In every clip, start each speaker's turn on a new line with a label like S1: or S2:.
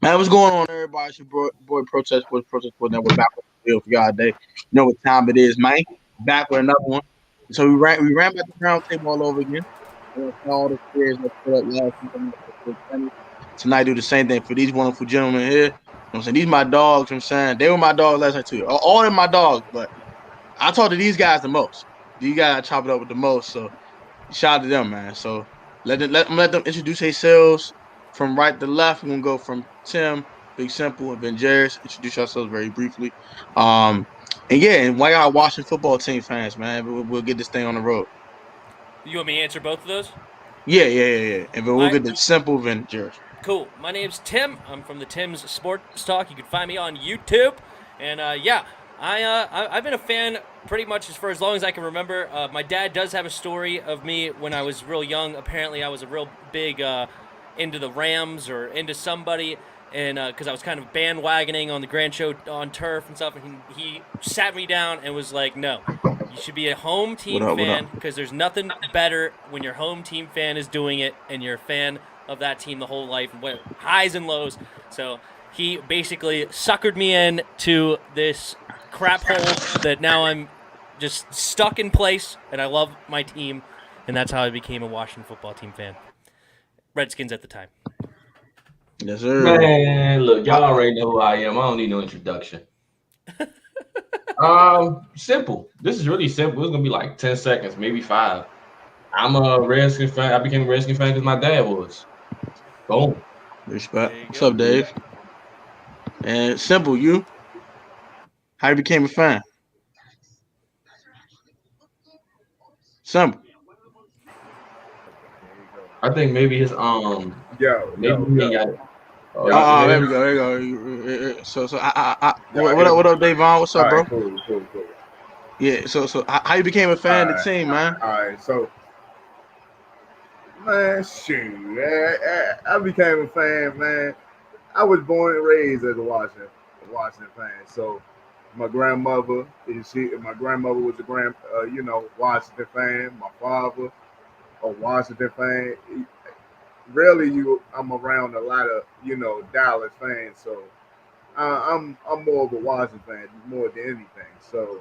S1: Man, what's going on, everybody? It's your boy Protest Network back with the field for y'all today. You know what time it is, man. Back with another one. So we ran back the round table all over again. And all the players that put up last week. Tonight, do the same thing for these wonderful gentlemen here. You know what I'm saying? These my dogs, you know what I'm saying? They were my dogs last night too. All of my dogs, but I talk to these guys the most. These guys I chop it up with the most. So shout out to them, man. So let them introduce themselves from right to left. We're gonna go from Tim, Big Simple, and then Jeris. Introduce yourselves very briefly. And why y'all watching football team fans, man? We'll get this thing on the road.
S2: You want me to answer both of those?
S1: Yeah. And then we'll get the Simple, then Jeris.
S2: Cool. My name's Tim. I'm from the Tim's Sports Talk. You can find me on YouTube. And I've been a fan pretty much for as long as I can remember. My dad does have a story of me when I was real young. Apparently, I was a real big into the Rams or into somebody, and because I was kind of bandwagoning on the Grand Show on turf and stuff. And he sat me down and was like, "No, you should be a home team fan because there's nothing better when your home team fan is doing it and you're a fan of that team the whole life, went highs and lows." So he basically suckered me in to this crap hole that now I'm just stuck in place, and I love my team, and that's how I became a Washington football team fan. Redskins at the time.
S1: Yes, sir.
S3: Man, look, y'all already know who I am. I don't need no introduction. Simple. This is really simple. It's gonna be like 10 seconds, maybe 5. I'm a Redskins fan. I became a Redskins fan because my dad was. Boom.
S1: Respect. What's up, Dave? And Simple, you? How you became a fan? Simple.
S3: I think maybe his
S4: Yo.
S3: There we go.
S1: There we go. So what up, Davon? What's up, bro?
S4: Cool.
S1: Yeah. So how you became a fan of the team, man?
S4: All right. So, man, shoot, I became a fan, man. I was born and raised as a Washington fan. So, my grandmother was a Washington fan. My father, a Washington fan. Really, I'm around a lot of Dallas fans, so I'm more of a Washington fan more than anything. So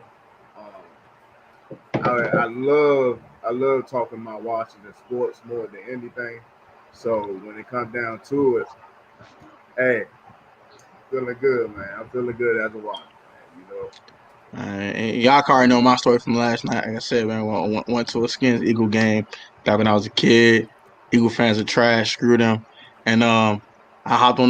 S4: I love talking about Washington sports more than anything. So when it comes down to it, hey, feeling good, man. I'm feeling good as a Washington fan,
S1: Y'all already know my story from last night. Like I said, man, went to a Skins Eagle game back when I was a kid. Eagle fans are trash. Screw them. And I hopped on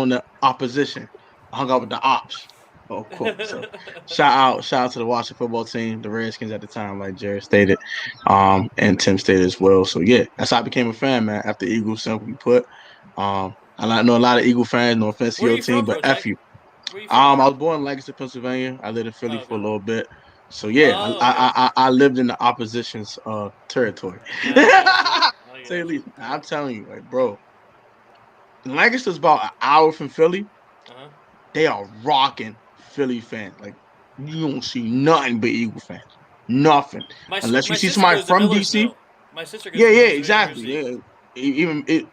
S1: the opposition. I hung out with the ops. Oh, cool. So shout out to the Washington football team, the Redskins at the time, like Jerry stated, and Tim stated as well. So yeah, that's how I became a fan, man. After Eagles, simply put. I know a lot of Eagle fans. No offense to your team, but F you. I was born in Lancaster, Pennsylvania. I lived in Philly for a little bit. So yeah, I lived in the opposition's territory. Say at least. I'm telling you, like, bro, Lancaster's about an hour from Philly. They are rocking Philly fans. Like, you don't see nothing but Eagle fans. Nothing. Unless you see somebody from DC.
S2: My sister goes
S1: yeah, exactly. Yeah. Even it.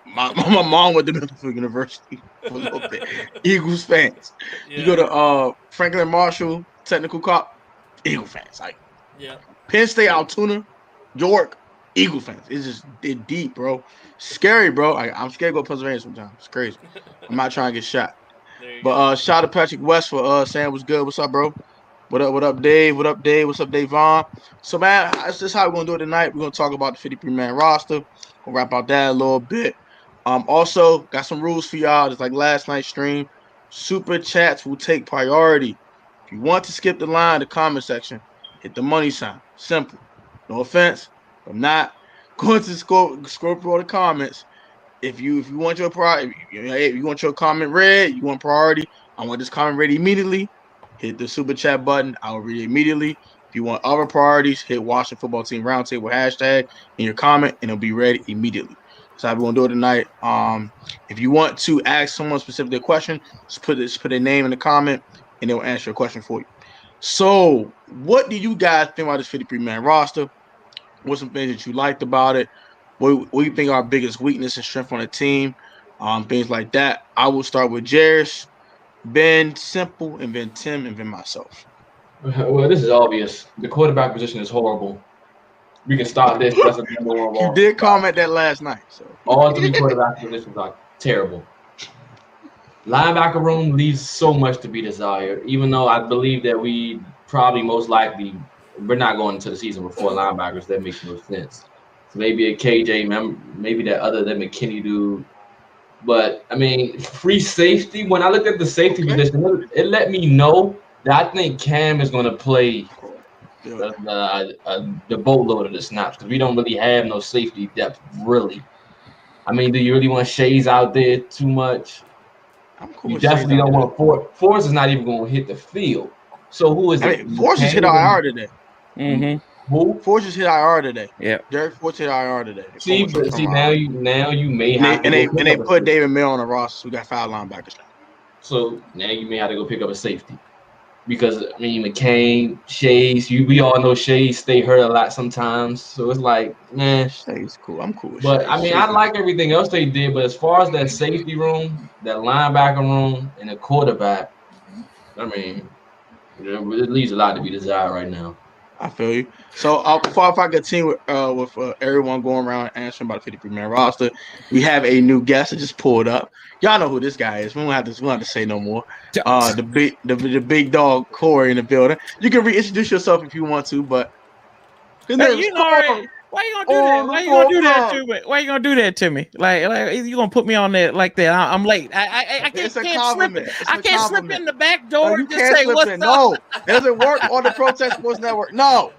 S1: My mom went to Milford University for a little bit. Eagles fans. Yeah. You go to Franklin Marshall Technical Cop, Eagle fans. Like, Penn State, Altoona, York, Eagle fans. It's deep, bro. Scary, bro. I'm scared to go to Pennsylvania sometimes. It's crazy. I'm not trying to get shot. But shout out to Patrick West for saying what's good. What's up, bro? What up, Dave? What up, Dave? What's up, Davon? So, man, that's just how we're going to do it tonight. We're going to talk about the 53-man roster. We'll wrap out that a little bit. Also, got some rules for y'all. Just like last night's stream, super chats will take priority. If you want to skip the line in the comment section, hit the money sign. Simple. No offense. I'm not going to scroll through all the comments. If you want your priority, if you want your comment read, you want priority. I want this comment read immediately. Hit the super chat button. I will read it immediately. If you want other priorities, hit Washington Football Team Roundtable hashtag in your comment, and it'll be read immediately. So how we're gonna do it tonight. If you want to ask someone specifically a question, just put their name in the comment, and they'll answer a question for you. So, what do you guys think about this 53-man roster? What's some things that you liked about it? What do you think are our biggest weakness and strength on the team? things like that. I will start with Jeris, Ben, Simple, and then Tim, and then myself.
S3: Well, this is obvious. The quarterback position is horrible. We can start this. That's a number one.
S1: You did comment that last night. So
S3: all 3 quarterback positions are terrible. Linebacker room leaves so much to be desired, even though I believe that we probably most likely we're not going into the season with 4 linebackers. That makes no sense. So maybe a KJ, maybe that other than McKinney dude. But I mean, free safety. When I looked at the safety position, it let me know that I think Cam is going to play the boatload of the snaps because we don't really have no safety depth, really. I mean, do you really want Shays out there too much?
S1: I'm cool.
S3: You definitely don't want Forrest is not even going to hit the field. So who is it?
S1: Forrest just hit IR today.
S2: Mm-hmm.
S3: Who?
S1: Forrest just hit IR today.
S2: Yeah.
S1: Derek Forrest hit IR today.
S3: See, now you may have
S1: and they put David Mill on the roster. So we got 5 linebackers now.
S3: So now you may have to go pick up a safety. Because I mean McCain, Shays, we all know Shays stay hurt a lot sometimes. So it's like, man,
S1: Shays cool. I'm cool with
S3: but
S1: Shays.
S3: I mean, I like everything else they did, but as far as that safety room, that linebacker room, and the quarterback, I mean, it leaves a lot to be desired right now.
S1: I feel you. So if I continue with everyone going around answering about the 53-man roster, we have a new guest that just pulled up. Y'all know who this guy is. We don't have to say no more. The big dog Corey in the building. You can reintroduce yourself if you want to, but his name is Corey.
S5: Why you gonna do that? Why you gonna do that to me? Why you gonna do that to me? Like you gonna put me on that like that? I'm late. I can't slip. I can't slip in the back door and just say what's up.
S1: No, it doesn't work on the Protest Sports Network. No.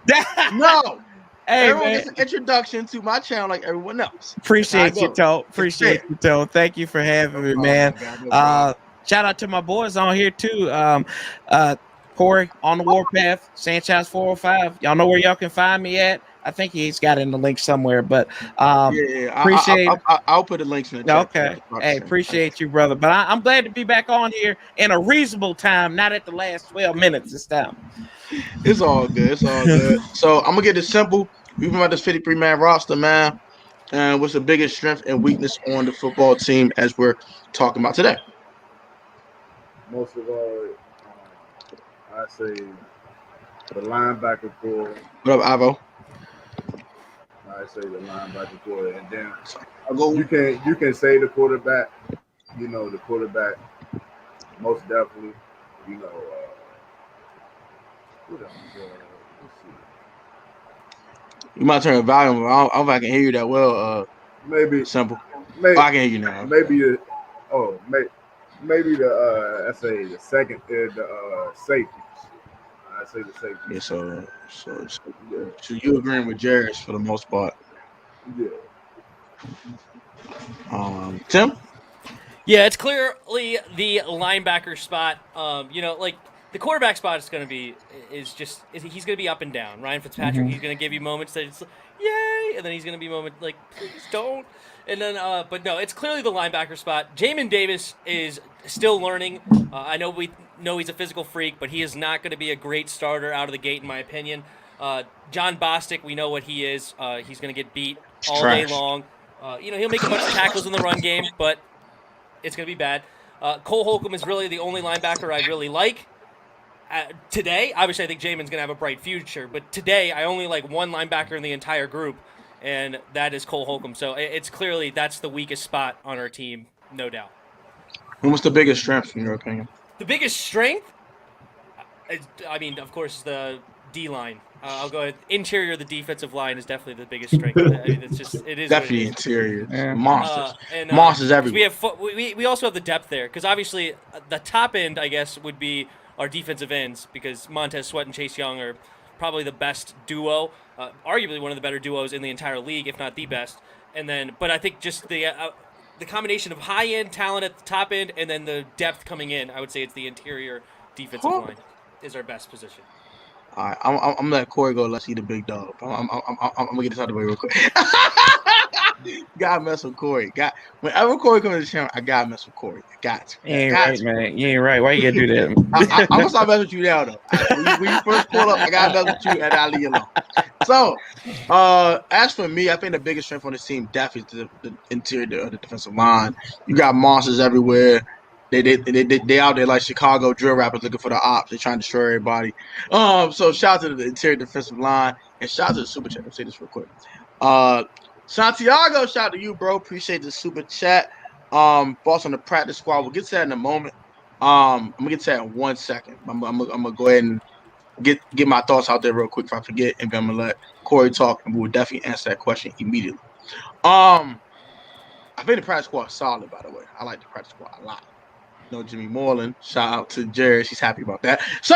S1: Hey, everyone gets an introduction to my channel like everyone else.
S5: Appreciate you, Toe. Thank you for having me, man. Shout out to my boys on here too. Corey on the Warpath, Sanchez 405. Y'all know where y'all can find me at. I think he's got it in the link somewhere, but appreciate.
S1: I'll put the links in the chat.
S5: Okay. Hey, appreciate you, brother. But I'm glad to be back on here in a reasonable time, not at the last 12 minutes this time.
S1: It's all good. So I'm gonna get it simple. We've been about this 53-man roster, man. And what's the biggest strength and weakness on the football team as we're talking about today?
S4: Most of all, I say the linebacker core.
S1: What up, Ivo?
S4: I say the linebacker core, and then you can say the quarterback. You know, the quarterback most definitely. You know, what else? Let's see.
S1: You might turn the volume. I don't know if I can hear you that well.
S4: Maybe
S1: Simple.
S4: Maybe
S1: I can hear you now.
S4: Maybe the I say the second the safeties. I say the safety.
S1: Yeah, so you agreeing with Jeris for the most part?
S4: Yeah.
S1: Tim?
S2: Yeah, it's clearly the linebacker spot. Like the quarterback spot is going to be he's going to be up and down. Ryan Fitzpatrick, he's going to give you moments that it's yay, and then he's going to be moments like please don't. And then, but no, it's clearly the linebacker spot. Jamin Davis is still learning. I know we know he's a physical freak, but he is not going to be a great starter out of the gate, in my opinion. John Bostic, we know what he is. He's going to get beat all day long. He'll make a bunch of tackles in the run game, but it's going to be bad. Cole Holcomb is really the only linebacker I really like. Today, obviously, I think Jamin's going to have a bright future, but today I only like one linebacker in the entire group, and that is Cole Holcomb. So it's clearly that's the weakest spot on our team, no doubt.
S1: And what's the biggest strength in your opinion?
S2: The biggest strength? I mean, of course, the D-line. I'll go ahead. Interior of the defensive line is definitely the biggest strength. I mean, it is
S1: definitely
S2: what it is.
S1: interior. Yeah. Monsters.
S2: And,
S1: monsters everywhere.
S2: We also have the depth there because obviously the top end, I guess, would be our defensive ends because Montez Sweat and Chase Young are probably the best duo, arguably one of the better duos in the entire league, if not the best. And then, but I think just the combination of high-end talent at the top end and then the depth coming in, I would say it's the interior defensive line is our best position.
S1: All right, I'm gonna let Corey go. Let's see the big dog. I'm gonna get this out of the way real quick. Gotta mess with Corey. Whenever Corey comes to the channel, I gotta mess with Corey. Got to.
S5: You ain't right, man. You ain't right. Why you gotta do that?
S1: I'm gonna start messing with you now, though. When you first pull up, I gotta mess with you, and I'll leave you alone. So, as for me, I think the biggest strength on this team definitely is the interior of the defensive line. You got monsters everywhere. They out there like Chicago drill rappers looking for the ops. They're trying to destroy everybody. So shout out to the interior defensive line and shout out to the super chat. Let me say this real quick. Santiago, shout out to you, bro. Appreciate the super chat. Boss on the practice squad. We'll get to that in a moment. I'm gonna get to that in 1 second. I'm gonna go ahead and get my thoughts out there real quick if I forget, and then I'm gonna let Corey talk, and we'll definitely answer that question immediately. I think the practice squad is solid, by the way. I like the practice squad a lot. No Jimmy Moreland. Shout out to Jerry. She's happy about that. So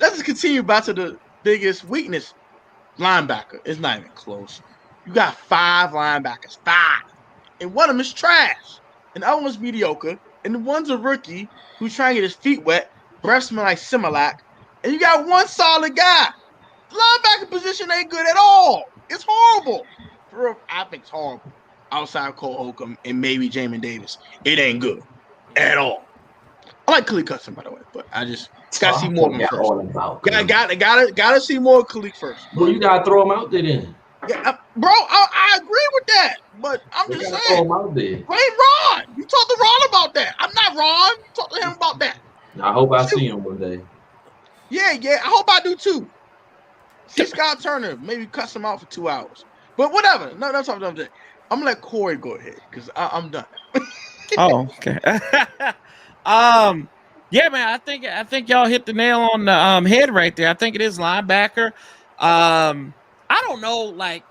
S1: let's just continue back to the biggest weakness. Linebacker. It's not even close. You got 5 linebackers. 5. And one of them is trash. And the other one's mediocre. And the one's a rookie who's trying to get his feet wet. Breath smell like Similac. And you got one solid guy. The linebacker position ain't good at all. It's horrible. For real, I think it's horrible. Outside Cole Holcomb and maybe Jamin Davis. It ain't good at all. I like Khalid Custom, by the way, but I just gotta see more of him first. Gotta see more of Khalid first.
S3: Well, you gotta throw him out there then.
S1: Yeah, bro, I agree with that, but I'm just saying.
S3: Throw him out there.
S1: Blame Ron. You talk to Ron about that. I'm not Ron. Talk to him about that.
S3: I hope I see him one day.
S1: Yeah. I hope I do too. See Scott Turner, maybe cuss him out for 2 hours. But whatever. No, that's what I'm saying. I'm gonna let Corey go ahead because I'm done.
S5: Oh, okay. Yeah, man. I think y'all hit the nail on the head right there. I think it is linebacker. I don't know, like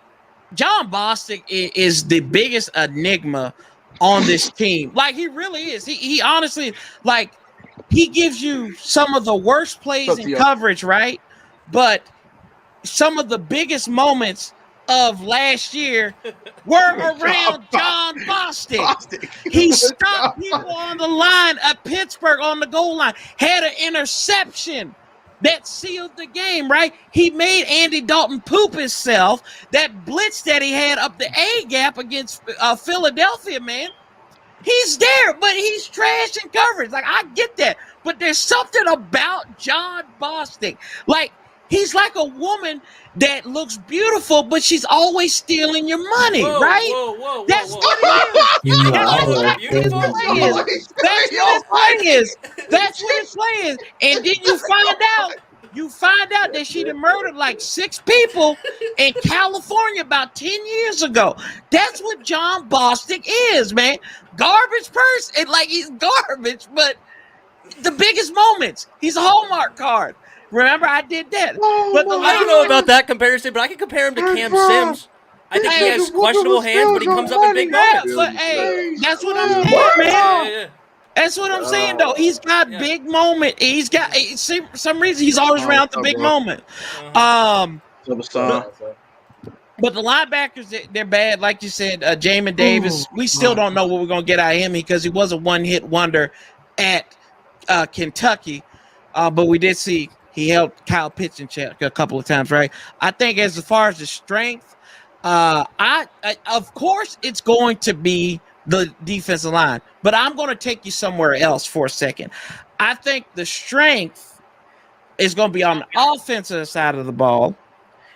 S5: John Bostic is the biggest enigma on this team. Like he really is. He honestly, like, he gives you some of the worst plays in coverage, right? But some of the biggest moments of last year were around John Bostic. He stopped people on the line at Pittsburgh on the goal line, had an interception that sealed the game, right? He made Andy Dalton poop himself. That blitz that he had up the A gap against Philadelphia, man. He's there, but he's trash in coverage. Like, I get that. But there's something about John Bostic. Like, he's like a woman that looks beautiful, but she's always stealing your money, right?
S2: Whoa.
S5: That's what it is. That's what his play is. And then you find out that she murdered like 6 people in California about 10 years ago. That's what John Bostic is, man. Garbage person. Like, he's garbage, but the biggest moments, he's a Hallmark card. Remember, I did that.
S2: But I don't know about that comparison, but I can compare him to Cam Sims. I think he has questionable hands, but he comes up in big moments.
S5: But hey, that's what I'm saying, man. Yeah. That's what I'm saying, though. He's got big moment. He's got for some reason he's always around the big moment. But the linebackers, they're bad. Like you said, Jamin Davis. We still don't know what we're gonna get out of him because he was a one-hit wonder at Kentucky. But we did see he helped Kyle Pitts in check a couple of times, right? I think as far as the strength, of course it's going to be the defensive line, but I'm going to take you somewhere else for a second. I think the strength is going to be on the offensive side of the ball,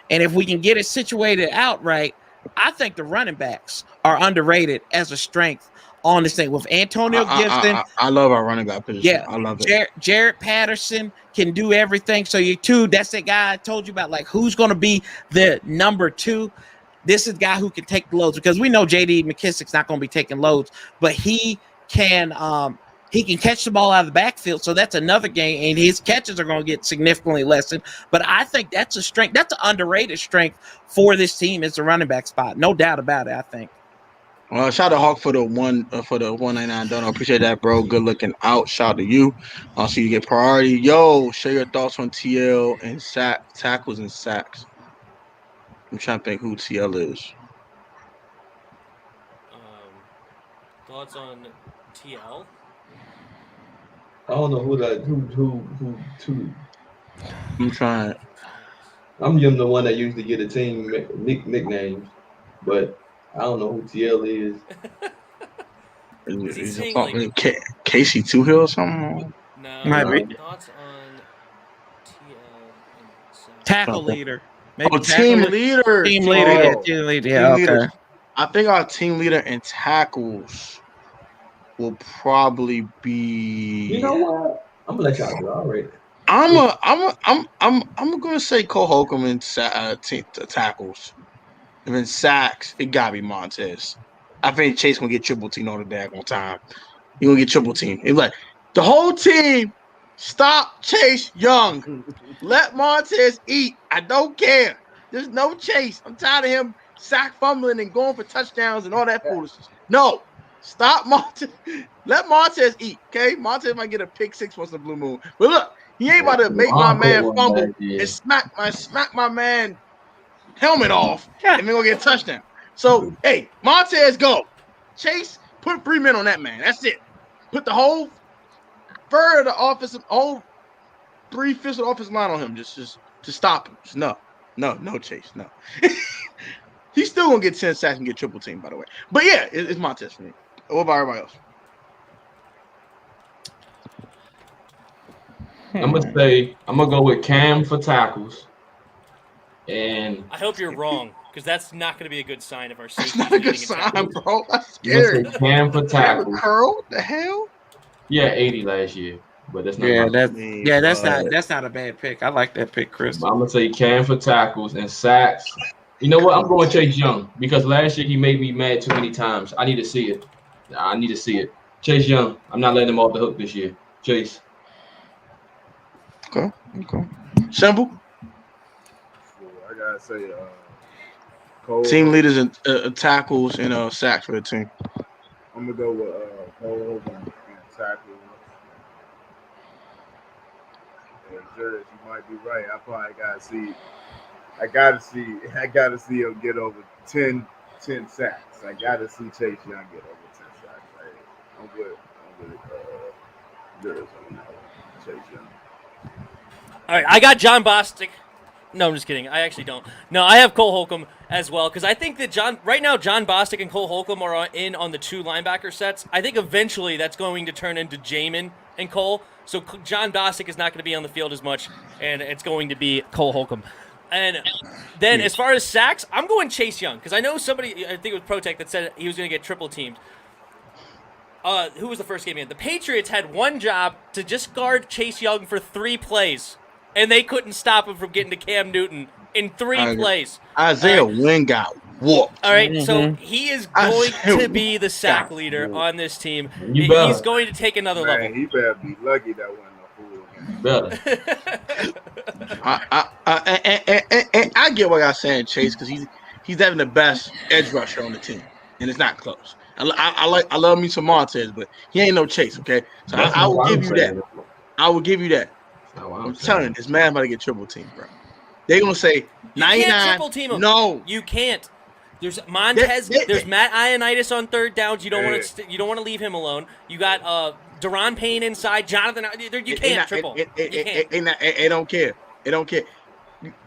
S5: and if we can get it situated outright, I think the running backs are underrated as a strength on this thing with Antonio Gibson.
S1: I love our running back position. Yeah, I love it.
S5: Jared Patterson can do everything. So that's the guy I told you about, like, who's going to be the number 2. This is the guy who can take the loads because we know J.D. McKissic's not going to be taking loads, but he can catch the ball out of the backfield. So that's another game, and his catches are going to get significantly lessened. But I think that's a strength. That's an underrated strength for this team. It's a running back spot, no doubt about it. I think.
S1: Well, shout out to Hawk for the 199 donor. Appreciate that, bro. Good looking out. Shout out to you. I'll see you get priority. Yo, share your thoughts on TL and tackles and sacks. I'm trying to think who TL is.
S2: Thoughts on TL?
S3: I don't know who.
S1: I'm trying.
S3: I'm the one that used to get a team nicknames, but I don't know who TL is.
S1: Is it like Casey Toohill or something?
S2: No. Thoughts on TL and
S5: tackle leader. Maybe
S1: team leader.
S5: Team leader. Yeah, team leader. Yeah,
S1: team
S5: okay.
S1: leaders. I think our team leader in tackles will probably be.
S3: You know what? I'm gonna let y'all do it already.
S1: I'm gonna say Cole Holcomb in tackles, and then sacks. It gotta be Montez. I think Chase gonna get triple team on the daggone time. He gonna get triple team. It's like the whole team. Stop Chase Young. Let Montez eat. I don't care. There's no Chase. I'm tired of him sack fumbling and going for touchdowns and all that foolishness. No. Stop Montez. Let Montez eat. Okay? Montez might get a pick 6 once in the blue moon. But look, he ain't about to make my man fumble and smack my man helmet off and then go get a touchdown. So, hey, Montez, go. Chase, put 3 men on that man. That's it. Put the whole third of the offensive, whole 3/5 of the offensive line on him. Just stop him. Just no, Chase, no. He's still gonna get 10 sacks and get triple team, by the way. But yeah, it's Montez for me. What about everybody else?
S3: I'm gonna go with Cam for tackles. And
S2: I hope you're wrong, because that's not going to be a good sign of our safety.
S1: That's not a good sign, bro. That's scary.
S3: Cam for tackles.
S1: Curl? What the hell?
S3: Yeah, 80 last year, but that's not.
S5: That's not a bad pick. I like that pick, Chris.
S3: I'm gonna say Cam for tackles and sacks. You know what? I'm going Chase Young because last year he made me mad too many times. I need to see it. Chase Young. I'm not letting him off the hook this year. Chase.
S1: Okay. Simple.
S4: I gotta say, Cole.
S1: Team leaders and tackles and sacks for the team.
S4: I'm gonna go with Cole and tackles. And Jeris, you might be right. I probably gotta see. I gotta see him get over 10 sacks. I gotta see Chase Young get over 10 sacks. I'm with Jeris on that one. Chase Young.
S2: All right, I got John Bostic. No, I'm just kidding. I actually don't. No, I have Cole Holcomb as well because I think that John Bostic and Cole Holcomb are in on the 2 linebacker sets. I think eventually that's going to turn into Jamin and Cole. So John Bostic is not going to be on the field as much, and it's going to be Cole Holcomb. And then as far as sacks, I'm going Chase Young because I know somebody, I think it was Protect, that said he was going to get triple teamed. Who was the first game in? The Patriots had one job to just guard Chase Young for 3 plays. And they couldn't stop him from getting to Cam Newton in 3 plays.
S1: Isaiah Wynn got whooped.
S2: All right, so he is going to be the sack leader on this team. He's going to take another level.
S4: He better be lucky that wasn't a fool.
S1: I get what y'all saying, Chase, because he's having the best edge rusher on the team, and it's not close. I love me some Montez, but he ain't no Chase. Okay, so I will give you that. I will give you that. I'm telling you, this man about to get triple team, bro. They're gonna say 99.
S2: You can't triple team him.
S1: No,
S2: you can't. There's Montez. There's Matt Ioannidis on 3rd downs. You don't want to leave him alone. You got Daron Payne inside. Jonathan. You can't triple.
S1: They don't care. They don't care.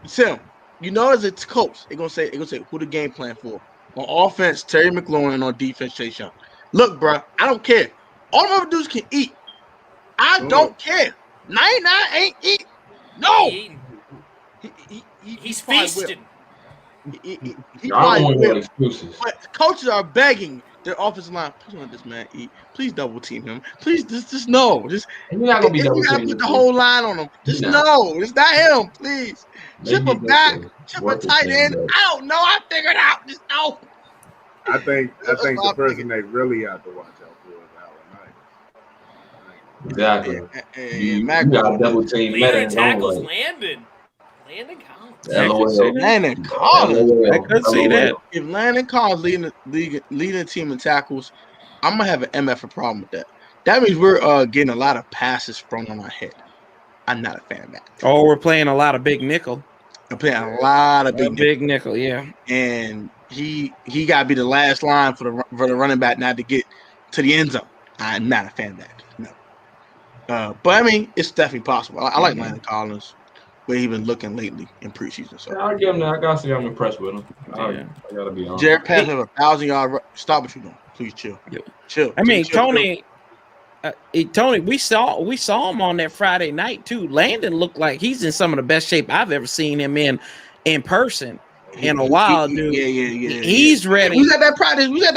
S1: Sim, you know as a coach, they're gonna say who the game plan for. On offense, Terry McLaurin, and on defense, Chase Young. Look, bro, I don't care. All them other dudes can eat. I don't care. 99 ain't eat. No.
S2: He's feasting.
S1: He probably will. But coaches are begging their offensive line, please let this man eat. Please double team him. Please, just no. Just
S3: you're not gonna be double
S1: team. You gotta put the whole line on him. Just no. It's not him. Please. Chip a back. Chip a tight end. I don't know. I figured out. Just no.
S4: I think the person they really have to watch out for is Ioannidis.
S3: Exactly. You got double team.
S2: Leader in tackles, Landon Collins.
S1: Landon Collins.
S5: I could see that.
S1: If Landon Collins leading the team in tackles, I'm gonna have an MF problem with that. That means we're getting a lot of passes thrown on our head. I'm not a fan of that.
S5: Oh, we're playing a lot of big nickel.
S1: I'm playing a lot of
S5: big nickel, yeah.
S1: And he got to be the last line for the running back not to get to the end zone. I'm not a fan of that. No. But I mean, it's definitely possible. I like Landon Collins, where he's been looking lately in preseason. So
S3: I'll give him that. I gotta say I'm impressed with him. I gotta be honest.
S1: Jared Patton have 1,000-yard. Stop what you're doing. Please chill. Chill.
S5: I mean, Tony. Tony, we saw him on that Friday night too. Landon looked like he's in some of the best shape I've ever seen him in in person in a while, dude.
S1: Yeah.
S5: He's ready.
S1: We was at that practice.
S5: Yeah.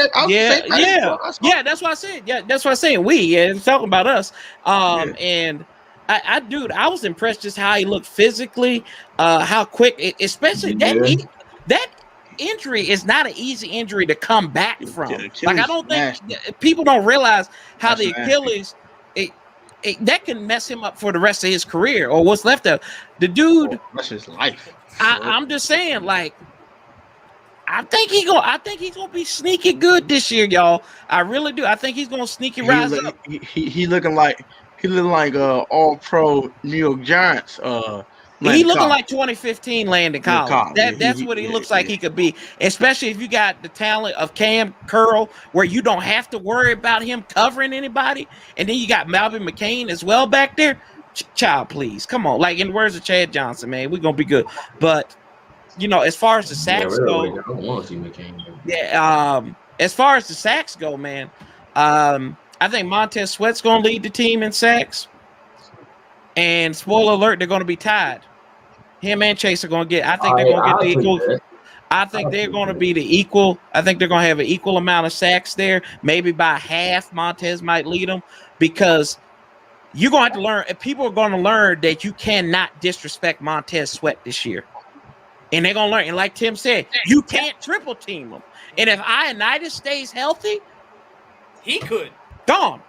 S5: That's what I said. Yeah, that's what I said. It's talking about us. And I was impressed just how he looked physically, how quick, especially that injury is not an easy injury to come back from. Like, I don't think people don't realize how the Achilles that can mess him up for the rest of his career or what's left of the dude.
S1: That's his life.
S5: I'm just saying, like, I think he's gonna be sneaky good this year, y'all. I really do. I think he's gonna sneaky rise up.
S1: He looking like all pro New York Giants.
S5: He looking like 2015 Landon Collins. That's what he looks like he could be, especially if you got the talent of Cam Curl, where you don't have to worry about him covering anybody, and then you got Malvin McCain as well back there. Child, please, come on. Like, in the words of Chad Johnson, man, we're gonna be good. But as far as the sacks go,
S3: I don't want to see McCain.
S5: As far as the sacks go, man, I think Montez Sweat's gonna lead the team in sacks. And spoiler alert, they're going to be tied. Him and Chase are going to get. I think they're going to get the equal. I think they're going to be the equal. I think they're going to have an equal amount of sacks there. Maybe by half, Montez might lead them, because you're going to have to learn. People are going to learn that you cannot disrespect Montez Sweat this year, and they're going to learn. And like Tim said, you can't triple team him. And if Ioannidis stays healthy,
S2: he could.
S5: Gone.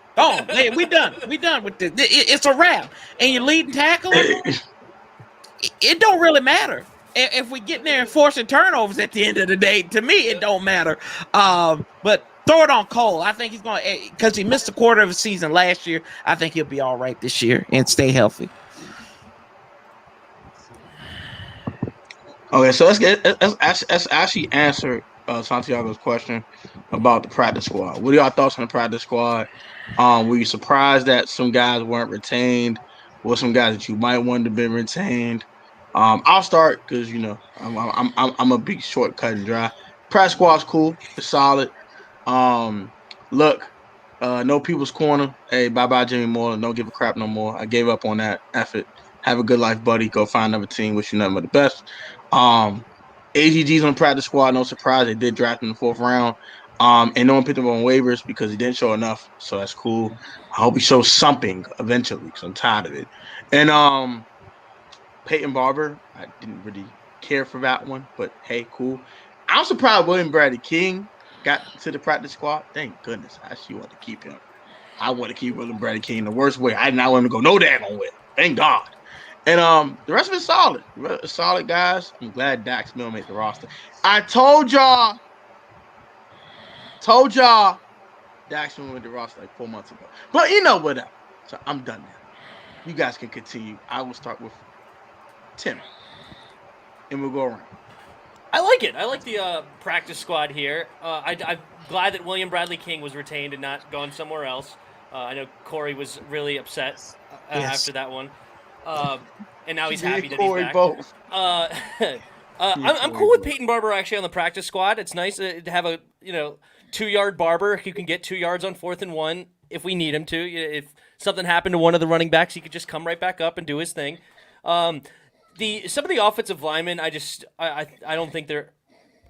S5: Hey, we done with this. It's a wrap. And your leading tackle, it don't really matter. If we get in there and forcing turnovers at the end of the day, to me, it don't matter. But throw it on Cole. I think he's going to, because he missed a quarter of the season last year. I think he'll be all right this year and stay healthy.
S1: Okay, so let's actually answer Santiago's question about the practice squad. What are y'all thoughts on the practice squad? Were you surprised that some guys weren't retained? Or some guys that you might want to be retained? I'll start because I'm a big shortcut and dry. Practice squad's cool. It's solid. Look, no people's corner. Hey, bye Jimmy Moore. Don't give a crap no more. I gave up on that effort. Have a good life, buddy. Go find another team. Wish you nothing but the best. AGG's on practice squad. No surprise, they did draft in the 4th round. And no one picked him on waivers because he didn't show enough. So that's cool. I hope he shows something eventually because I'm tired of it. And Peyton Barber, I didn't really care for that one, but hey, cool. I'm surprised William Bradley King got to the practice squad. Thank goodness. I actually want to keep him. I want to keep William Bradley King the worst way. I did not want him to go no damn way. Thank God. And the rest of it's solid. Solid guys. I'm glad Dax Mill made the roster. I told y'all Dax Mill made the roster like 4 months ago. But whatever. So I'm done now. You guys can continue. I will start with Tim. And we'll go around.
S2: I like it. I like the practice squad here. I'm glad that William Bradley King was retained and not gone somewhere else. I know Corey was really upset after that one. And now he's happy that he's back.
S1: Both.
S2: I'm cool with Peyton Barber actually on the practice squad. It's nice to have a 2-yard Barber who can get 2 yards on 4th and 1 if we need him to. If something happened to one of the running backs, he could just come right back up and do his thing. Some of the offensive linemen, I don't think they're.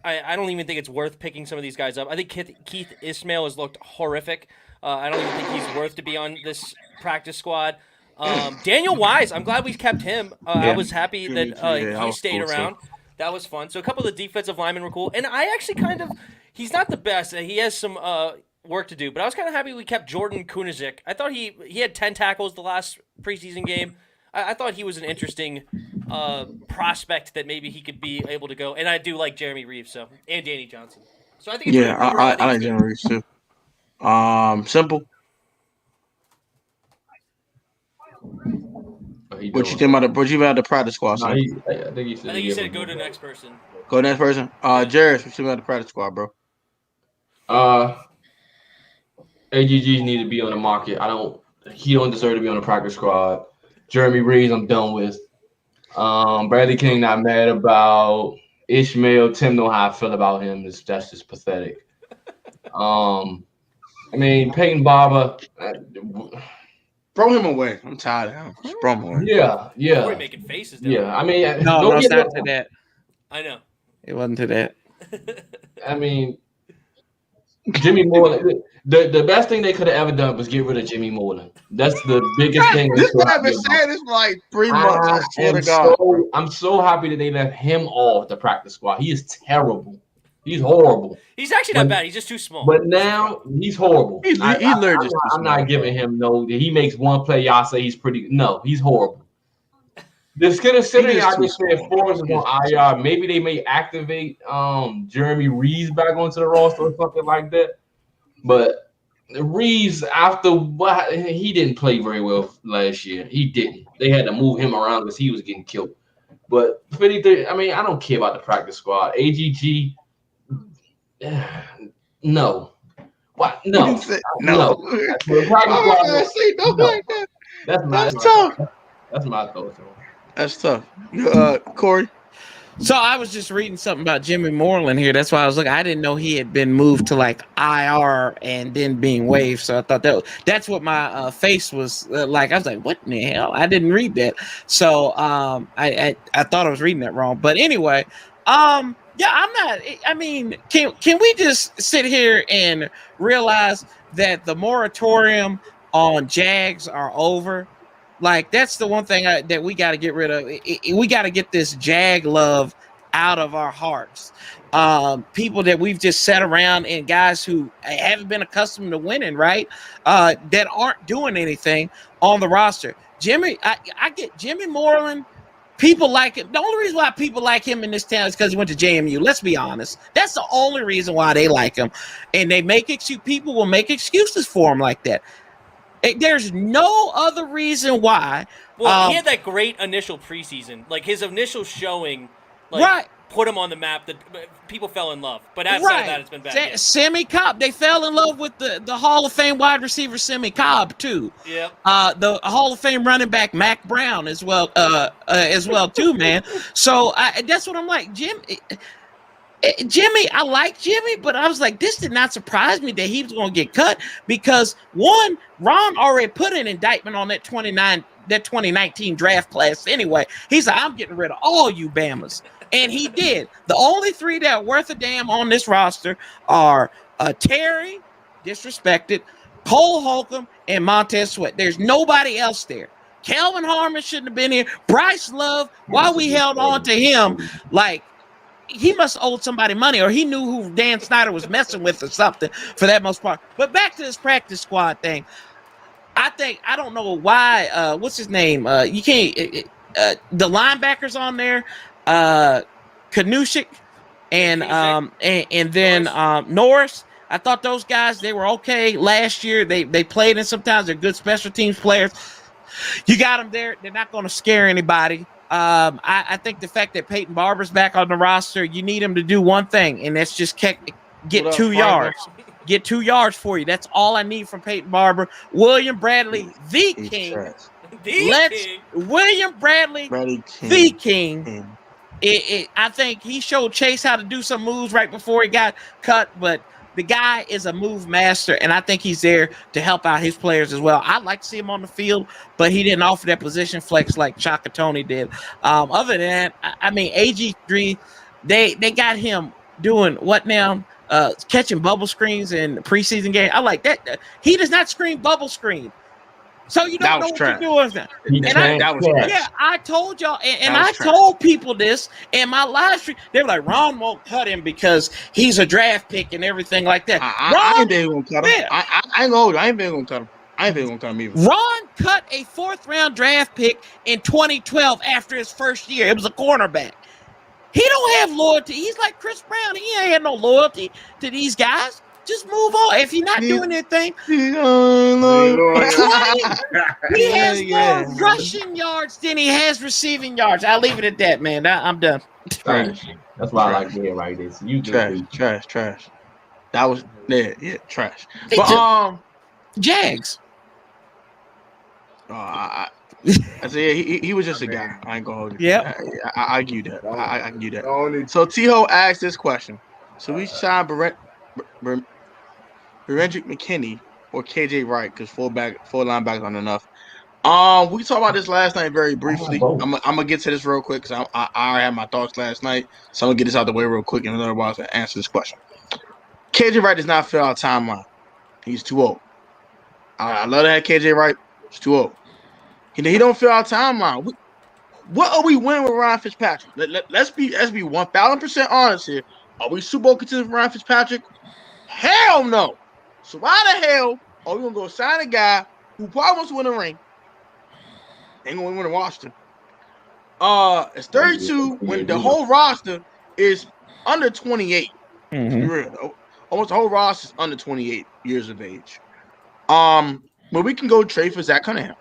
S2: I don't even think it's worth picking some of these guys up. I think Keith Ismail has looked horrific. I don't even think he's worth to be on this practice squad. Daniel Wise, I'm glad we kept him. I was happy that he stayed around. That was fun. So a couple of the defensive linemen were cool. And I actually he's not the best. He has some work to do. But I was kind of happy we kept Jordan Kunizik. I thought he had 10 tackles the last preseason game. I thought he was an interesting prospect that maybe he could be able to go. And I do like Jeremy Reeves and Danny Johnson. So I think it's
S1: I like Jeremy Reeves too. Simple. What you think about the practice squad?
S3: I think he
S2: said go to the next person.
S1: Go to the next person. Jairus, what you think about the practice squad, bro?
S3: AGGs need to be on the market. He don't deserve to be on the practice squad. Jeremy Reeves, I'm done with. Bradley King, not mad about. Ishmael, Tim know how I feel about him. That's just pathetic. Peyton Barber.
S1: Throw him away. I'm tired of him. Just throw him away.
S3: Yeah.
S2: We're making faces.
S3: Yeah,
S5: no, it's not to that.
S2: I know.
S5: It wasn't to that.
S3: I mean, Jimmy Moreland. The best thing they could have ever done was get rid of Jimmy Moreland. That's the biggest thing.
S1: This guy I've been saying this for like 3 months. I swear to God.
S3: I'm so happy that they left him off the practice squad. He is terrible. He's horrible.
S2: He's actually not bad. He's just too small.
S3: But now he's horrible. I'm not giving him no. He makes one play. Y'all say he's pretty. No, he's horrible. This considering I just said Forrest is on IR, maybe they may activate Jeremy Reeves back onto the roster or something like that. But Reeves, after what he didn't play very well last year. He didn't. They had to move him around because he was getting killed. But 53, I mean, I don't care about the practice squad. AGG, no. What? No. No. That's tough. That's my thoughts.
S1: That's tough. Corey?
S5: So I was just reading something about Jimmy Moreland here. That's why I was looking. I didn't know he had been moved to like IR and then being waived. So I thought that's what my face was like. I was like, what in the hell? I didn't read that. So I thought I was reading that wrong. But anyway, yeah, I'm not. I mean, can we just sit here and realize that the moratorium on Jags are over? Like, that's the one thing that we got to get rid of. We got to get this Jag love out of our hearts. People that we've just sat around and guys who haven't been accustomed to winning, right? That aren't doing anything on the roster. Jimmy, I get Jimmy Moreland. People like him. The only reason why people like him in this town is because he went to JMU. Let's be honest. That's the only reason why they like him. And people will make excuses for him like that. There's no other reason why.
S2: Well, he had that great initial preseason. Like, his initial showing, like, put him on the map. That people fell in love. But outside of that, it's been bad.
S5: Sammy Cobb. They fell in love with the Hall of Fame wide receiver Sammy Cobb too.
S2: Yep.
S5: The Hall of Fame running back Mac Brown as well too, man. So that's what I'm like, Jimmy, I like Jimmy, but I was like, this did not surprise me that he was going to get cut because, one, Ron already put an indictment on that 2019 draft class anyway. He's like, I'm getting rid of all you Bamas. And he did. The only 3 that are worth a damn on this roster are Terry, disrespected, Cole Holcomb, and Montez Sweat. There's nobody else there. Calvin Harmon shouldn't have been here. Bryce Love, while we held on to him, like, he must have owed somebody money, or he knew who Dan Snyder was messing with or something for that most part. But back to this practice squad thing. I don't know why, what's his name? You can't, the linebackers on there, Kanushik and then Norris. I thought those guys, they were okay last year. They played, and sometimes they're good special teams players. You got them there. They're not going to scare anybody. I think the fact that Peyton Barber's back on the roster, you need him to do one thing, and that's just get 2 yards. Get 2 yards for you. That's all I need from Peyton Barber. William Bradley, the king. William Bradley, the king. I think he showed Chase how to do some moves right before he got cut, but the guy is a move master, and I think he's there to help out his players as well. I'd like to see him on the field, but he didn't offer that position flex like Chaka Tony did. Other than that, I mean, AG3, they got him doing what now? Catching bubble screens in the preseason game. I like that. He does not screen bubble screen. So you don't know what you're doing. I told y'all, and I told people this in my live stream. They were like, Ron won't cut him because he's a draft pick and everything like that.
S1: I ain't been gonna cut him. I ain't been gonna cut him. I ain't been gonna cut him either.
S5: Ron cut a 4th-round draft pick in 2012 after his first year. It was a cornerback. He don't have loyalty. He's like Chris Brown. He ain't had no loyalty to these guys. Just move on. If he's not doing anything, he has more rushing yards than he has receiving yards. I'll leave it at that, man. I'm done.
S3: Trash. That's why I like being right there. So you
S1: trash. That was trash. But
S5: Jags.
S1: I said he was just a guy. I ain't gonna hold you.
S5: Yeah,
S1: I give you that. I give you that. So T-Ho asked this question: so we sign Berendrick McKinney or KJ Wright because four linebackers aren't enough. We talked about this last night very briefly. I'm gonna get to this real quick because I had my thoughts last night, so I'm gonna get this out the way real quick, and then I'll answer this question. KJ Wright does not fill our timeline. He's too old. I love to have KJ Wright. He's too old. He don't fill our timeline. What are we winning with Ryan Fitzpatrick? Let's be 1,000% honest here. Are we Super Bowl contenders with Ryan Fitzpatrick? Hell no. So why the hell are we gonna go sign a guy who probably wants to win a ring? Ain't gonna win in Washington. It's 32 when the whole roster is under 28.
S5: Mm-hmm.
S1: Almost the whole roster is under 28 years of age. But we can go trade for Zach Cunningham.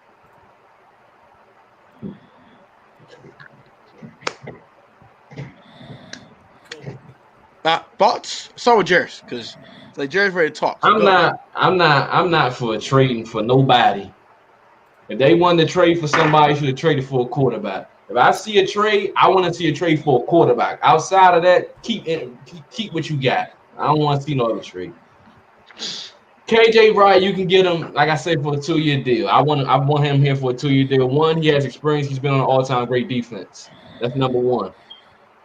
S1: Thoughts? Start with Jeris, because like Jeris ready to talk. So
S3: I'm not for trading for nobody. If they wanted to trade for somebody, should have traded for a quarterback. If I see a trade, I want to see a trade for a quarterback. Outside of that, keep what you got. I don't want to see no other trade. KJ Wright, you can get him, like I said, for a 2-year deal. I want him here for a 2-year deal. One, he has experience. He's been on an all-time great defense. That's number one.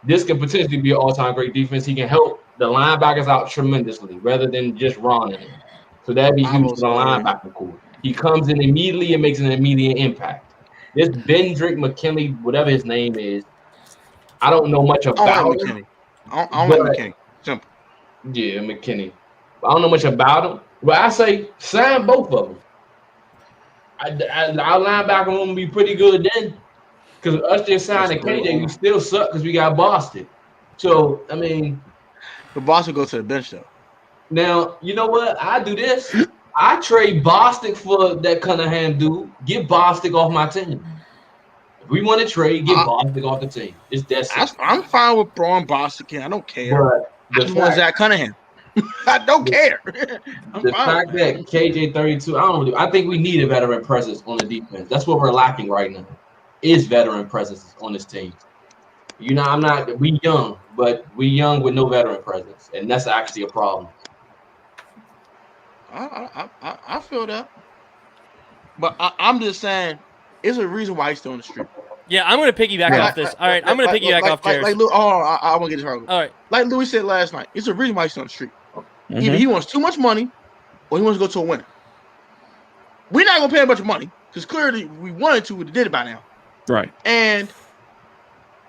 S3: This can potentially be an all-time great defense. He can help the linebackers out tremendously rather than just running him. So that'd be huge for the linebacker core. He comes in immediately and makes an immediate impact. This Bendrick McKinley, whatever his name is, I don't know much about him.
S1: I don't like McKinney. Simple.
S3: Yeah, McKinney. I don't know much about him. But I say sign both of them. Our linebacker room be pretty good then. Because us just signing KJ, we still suck because we got Boston. So, I mean.
S1: But Boston go to the bench, though.
S3: Now, you know what? I do this. I trade Bostic for that Cunningham dude. Get Bostic off my team. If we want to trade, get Bostic off the team. It's that simple.
S1: I'm fine with throwing Bostic in. I don't care. I just want Zach Cunningham. I don't care.
S3: The fact that KJ 32, I think we need a veteran presence on the defense. That's what we're lacking right now. Is veteran presence on this team. You know, we young, but we young with no veteran presence, and that's actually a problem.
S1: I feel that, but I'm just saying, it's a reason why he's still on the street.
S2: Yeah, I'm going to piggyback off this. All right, I'm going to piggyback off Jeris.
S1: I want to get this right.
S2: All right.
S1: Like Louis said last night, it's a reason why he's still on the street. Either he wants too much money, or he wants to go to a winner. We're not going to pay a bunch of money because clearly we wanted to, we did it by now.
S5: Right.
S1: And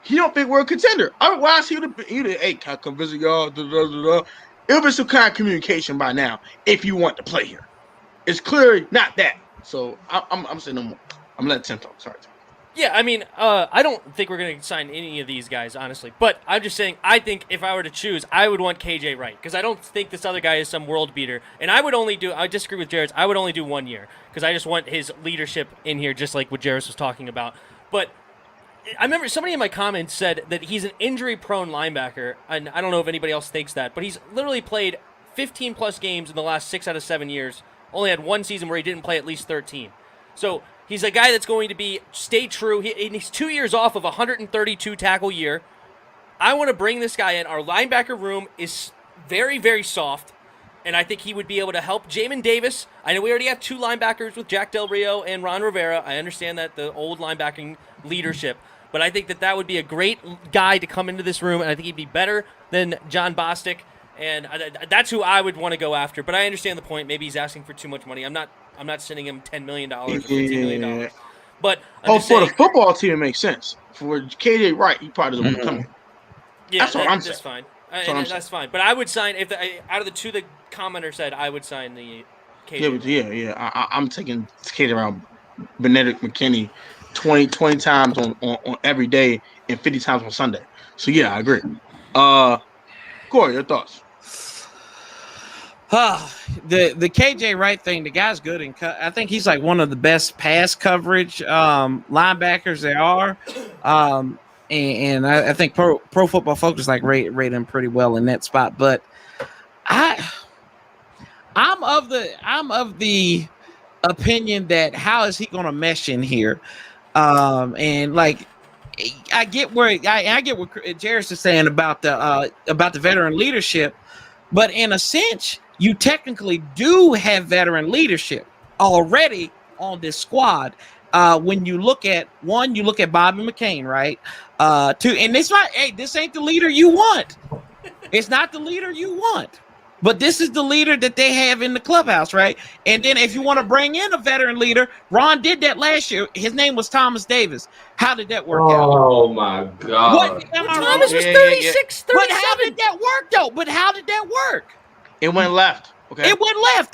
S1: he don't think we're a contender. Otherwise, he would have been, hey, can I come visit y'all? It would have been some kind of communication by now if you want to play here. It's clearly not that. So I'm saying no more. I'm letting Tim talk. Sorry, Tim.
S2: Yeah, I mean, I don't think we're going to sign any of these guys, honestly. But I'm just saying, I think if I were to choose, I would want KJ Wright. Because I don't think this other guy is some world beater. And I disagree with Jeris, I would only do 1 year. Because I just want his leadership in here, just like what Jeris was talking about. But I remember somebody in my comments said that he's an injury-prone linebacker. And I don't know if anybody else thinks that. But he's literally played 15-plus games in the last 6 out of 7 years. Only had 1 season where he didn't play at least 13. So he's a guy that's going to stay true. He's 2 years off of a 132 tackle year. I want to bring this guy in. Our linebacker room is very, very soft, and I think he would be able to help Jamin Davis. I know we already have 2 linebackers with Jack Del Rio and Ron Rivera. I understand that the old linebacking leadership, but I think that would be a great guy to come into this room, and I think he'd be better than John Bostic, and that's who I would want to go after. But I understand the point. Maybe he's asking for too much money. I'm not sending him $10 million or $15 million. But
S1: for the football team, it makes sense. For KJ Wright, he probably doesn't want to come in.
S2: Yeah,
S1: that's what I'm saying.
S2: That's fine. That's fine. But I would sign, out of the 2 the commenter said, I would sign the KJ.
S1: Yeah. I'm taking KJ around Benedict McKinney 20 times on every day and 50 times on Sunday. So, yeah, I agree. Corey, your thoughts?
S5: The KJ Wright thing, the guy's good and I think he's like one of the best pass coverage linebackers there are. And I think Pro Football Focus rate him pretty well in that spot. But I'm of the opinion that how is he going to mesh in here? And like I get what Jeris is saying about the veteran leadership, but in a sense, you technically do have veteran leadership already on this squad. when you look at one, you look at Bobby McCain, right? Two, and this not, hey, this ain't the leader you want. It's not the leader you want. But this is the leader that they have in the clubhouse, right? And then if you want to bring in a veteran leader, Ron did that last year. His name was Thomas Davis. How did that work out?
S3: Oh, my God.
S2: Thomas was 36, 37.
S5: But how did that work, though? But how did that work?
S1: It went left. Okay.
S5: It went left.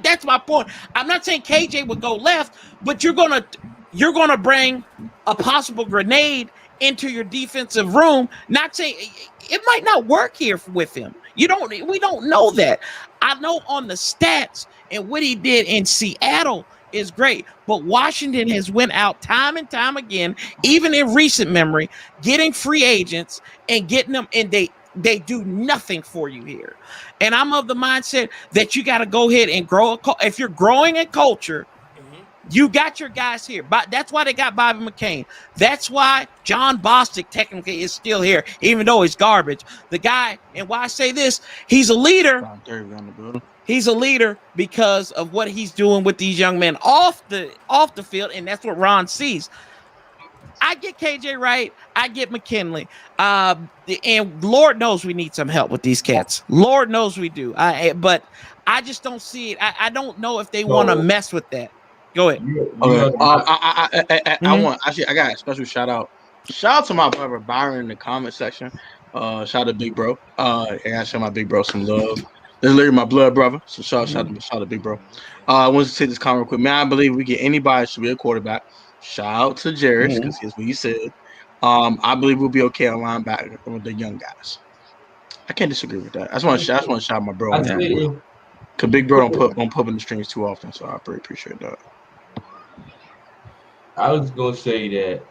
S5: That's my point. I'm not saying KJ would go left, but you're gonna bring a possible grenade into your defensive room. Not saying it might not work here with him. We don't know that. I know on the stats and what he did in Seattle is great, but Washington has went out time and time again, even in recent memory, getting free agents and getting them, and they do nothing for you here. And I'm of the mindset that you got to go ahead and grow. If you're growing a culture, you got your guys here. But that's why they got Bobby McCain. That's why John Bostic technically is still here, even though he's garbage. The guy, and why I say this, he's a leader. He's a leader because of what he's doing with these young men off the field, and that's what Ron sees. I get KJ Wright. I get McKinley. And Lord knows we need some help with these cats. Lord knows we do. But I just don't see it. I don't know if they want to mess with that. Go ahead.
S1: Okay. I got a special shout out. Shout out to my brother Byron in the comment section. Shout out to Big Bro. I gotta show my Big Bro some love. This is literally my blood brother. So shout out to Big Bro. I want to take this comment real quick. Man, I believe we get anybody should be a quarterback. Shout out to Jeris, because here's what he said. I believe we'll be okay on linebacker with the young guys. I can't disagree with that. I just want to shout out my bro. Because Big Bro don't put in the streams too often, so I pretty appreciate that.
S3: I was gonna say that.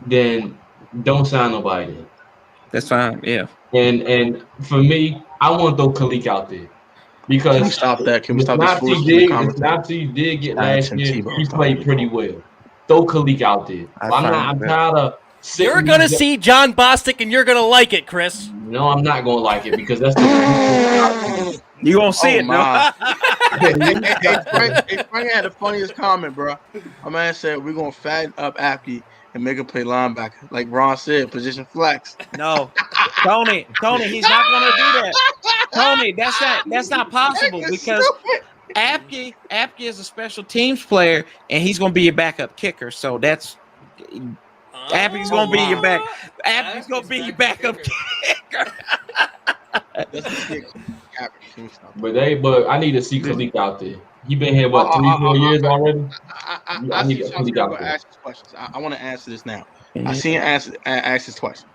S3: Then don't sign nobody.
S5: That's fine. Yeah.
S3: And for me, I want to throw Kalik out there because
S1: can we stop that? Can we stop
S3: this? The snaps he did get last year, he played pretty well. Throw Kalik out there. I'm tired of.
S2: You're gonna see John Bostic, and you're gonna like it, Chris.
S3: No, I'm not gonna like it because that's the.
S5: You gonna see it,
S1: man. Hey, Frank had the funniest comment, bro. My man said we're gonna fatten up Apke and make him play linebacker, like Ron said, position flex.
S5: No, Tony, he's not gonna do that. Tony, that's not possible because Apke is a special teams player and he's gonna be your backup kicker. So that's. Apke's gonna be your back. Apke's gonna be your backup kicker.
S3: But I need to see Kalik out there. He been here 3-4 years already.
S1: I need to Kalik out there. Ask these questions. I want to answer this now. I seen ask this twice.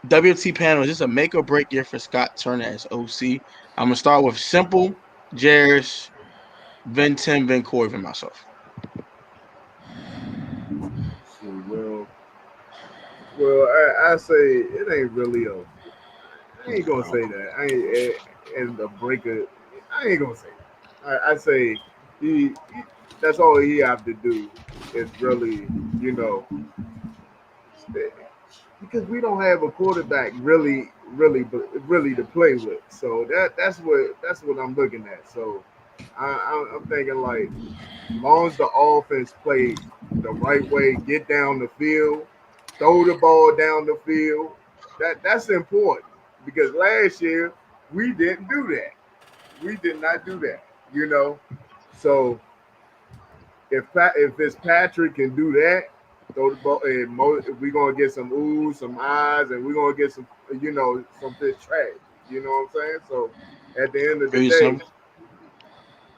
S1: WFT panel, is this a make or break year for Scott Turner as OC? I'm gonna start with Simple, Jeris, then Tim, then Corey, then myself.
S4: Well, I say it ain't really I ain't gonna say that. And the breaker, I ain't gonna say that. I say he that's all he have to do is really, because we don't have a quarterback really to play with. So that's what I'm looking at. So I'm thinking like, as long as the offense plays the right way, get down the field, throw the ball down the field, that's important. Because last year we didn't do that. We did not do that, So if Fitzpatrick can do that, throw the ball, and we're gonna get some oohs, some eyes, and we're gonna get some, some Fitz trash. You know what I'm saying? So at the end of the day,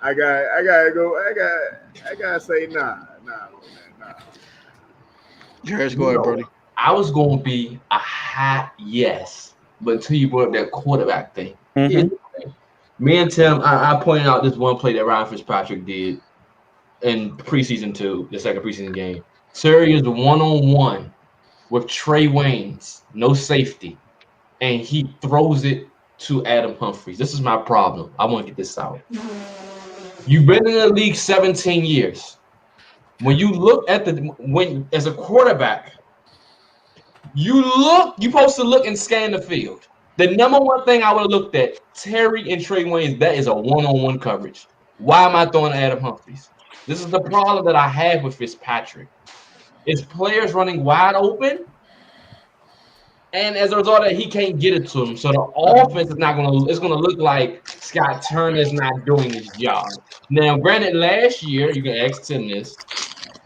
S4: I gotta say nah.
S1: Jeris, go ahead, Brody.
S3: I was gonna be a hot yes. But until you brought up that quarterback thing, me and Tim, I pointed out this one play that Ryan Fitzpatrick did in preseason 2, the second preseason game. Serious one-on-one with Trey Waynes, no safety, and he throws it to Adam Humphries. This is my problem. I want to get this out. You've been in the league 17 years. When you look at as a quarterback, you're supposed to look and scan the field. The number one thing I would have looked at, Terry and Trey Waynes, that is a one-on-one coverage. Why am I throwing Adam Humphries? This is the problem that I have with Fitzpatrick. Is players running wide open, and as a result of that, he can't get it to him. So the offense is not gonna. It's gonna look like Scott Turner's not doing his job. Now, granted, last year you can ask Tim this.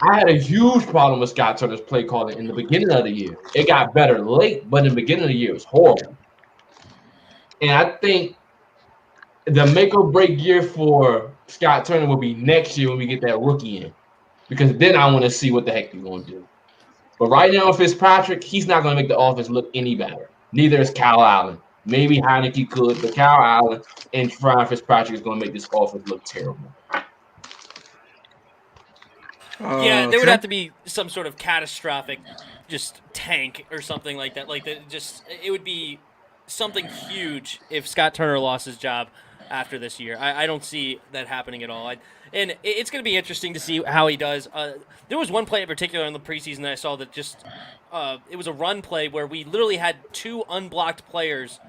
S3: I had a huge problem with Scott Turner's play calling in the beginning of the year. It got better late, but in the beginning of the year, it was horrible. And I think the make or break year for Scott Turner will be next year when we get that rookie in, because then I want to see what the heck he's going to do. But right now, Fitzpatrick, he's not going to make the offense look any better. Neither is Kyle Allen. Maybe Heineke could, but Kyle Allen and Ryan Fitzpatrick is going to make this offense look terrible.
S2: Yeah, there would have to be some sort of catastrophic just tank or something like that. Like it would be something huge if Scott Turner lost his job after this year. I don't see that happening at all. And it's going to be interesting to see how he does. There was one play in particular in the preseason that I saw that just it was a run play where we literally had 2 unblocked players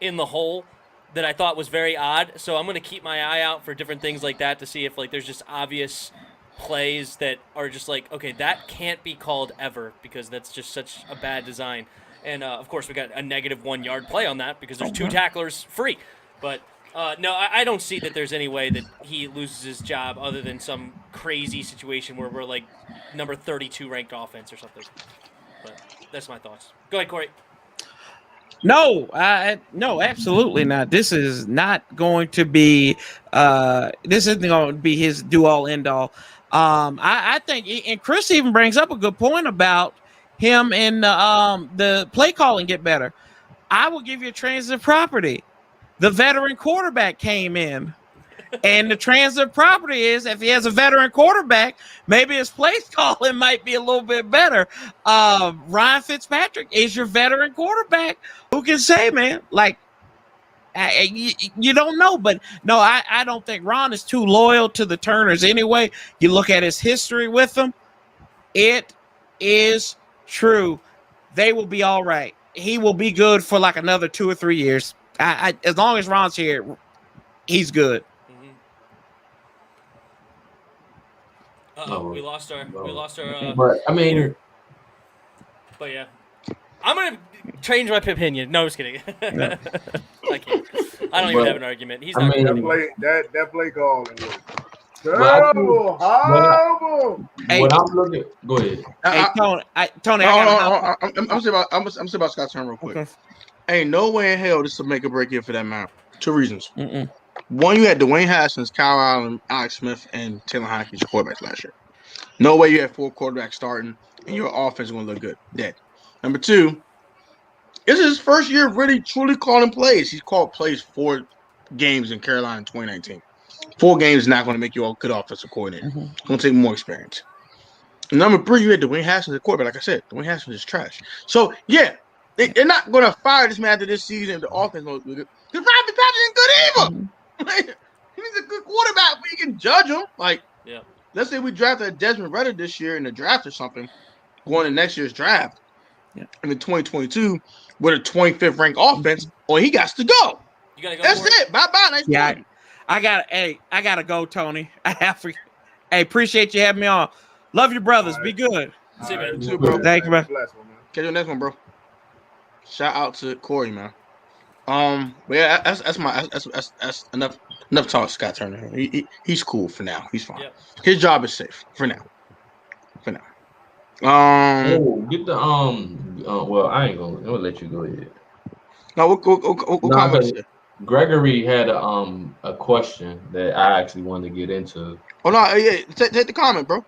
S2: in the hole that I thought was very odd. So I'm going to keep my eye out for different things like that to see if like there's just obvious plays that are just like, okay, that can't be called ever because that's just such a bad design. And, of course, we got a negative 1 yard play on that because there's 2 tacklers free. But, no, I don't see that there's any way that he loses his job other than some crazy situation where we're, like, number 32 ranked offense or something. But that's my thoughts. Go ahead, Corey.
S5: No, no, absolutely not. This is not going to be this isn't going to be his do-all, end-all. I think, and Chris even brings up a good point about him and the play calling get better. I will give you a transitive property. The veteran quarterback came in, and the transitive property is if he has a veteran quarterback, maybe his play calling might be a little bit better. Ryan Fitzpatrick is your veteran quarterback. Who can say, man? Like, you don't know, but no, I don't think Ron is too loyal to the Turners anyway. You look at his history with them, it is true. They will be all right. He will be good for like another 2 or 3 years. As long as Ron's here, he's good.
S2: We lost our.
S3: But I mean,
S2: leader. But yeah, I'm gonna change my opinion. No, I'm just kidding.
S5: No.
S2: I can't. I don't even have an argument. He's
S3: I
S2: not.
S3: mean,
S4: That play calling was
S3: Well,
S4: terrible, horrible.
S5: Hey,
S3: what I'm looking, go ahead.
S5: hey Tony,
S1: I'm saying about Scott Turner real quick.
S5: Okay.
S1: Ain't no way in hell this will make a break here for that man. 2 reasons.
S5: Mm-mm.
S1: One, you had Dwayne Haskins, Kyle Allen, Alex Smith, and Taylor Heineke as your quarterbacks last year. No way you had 4 quarterbacks starting and your offense is going to look good. Dead. Number 2, this is his first year really truly calling plays. He's called plays 4 games in Carolina in 2019. 4 games is not going to make you a good offensive coordinator.
S5: Mm-hmm.
S1: It's going to take more experience. Number 3, you had Dwayne Haskins as a quarterback. Like I said, Dwayne Haskins is trash. So, yeah, they're not going to fire this man after this season. The offense going to be good. Because Ryan Fitzpatrick isn't good either. Like, he's a good quarterback, but you can judge him. Like,
S2: Yeah.
S1: Let's say we drafted a Desmond Ritter this year in the draft or something, going to next year's draft.
S5: Yeah.
S1: And in 2022, with a 25th ranked offense, he got to go.
S2: You gotta go.
S1: That's
S2: for
S1: it. Bye-bye. Nice
S5: Yeah,
S1: meeting
S5: I gotta go, Tony. Hey, appreciate you having me on. Love your brothers.
S4: All
S5: Be
S4: right.
S5: good.
S2: See you, man.
S1: you too, bro.
S5: Thank you, man.
S4: Bless one, man.
S1: Catch you next one, bro. Shout out to Corey, man. But yeah, that's enough talk. Scott Turner, he's cool for now. He's fine.
S2: Yep.
S1: His job is safe for now.
S3: Get the well, I ain't gonna let you go ahead.
S1: No, we'll
S3: No,
S1: comment.
S3: Gregory had a question that I actually wanted to get into.
S1: Oh no, yeah, take the comment, bro.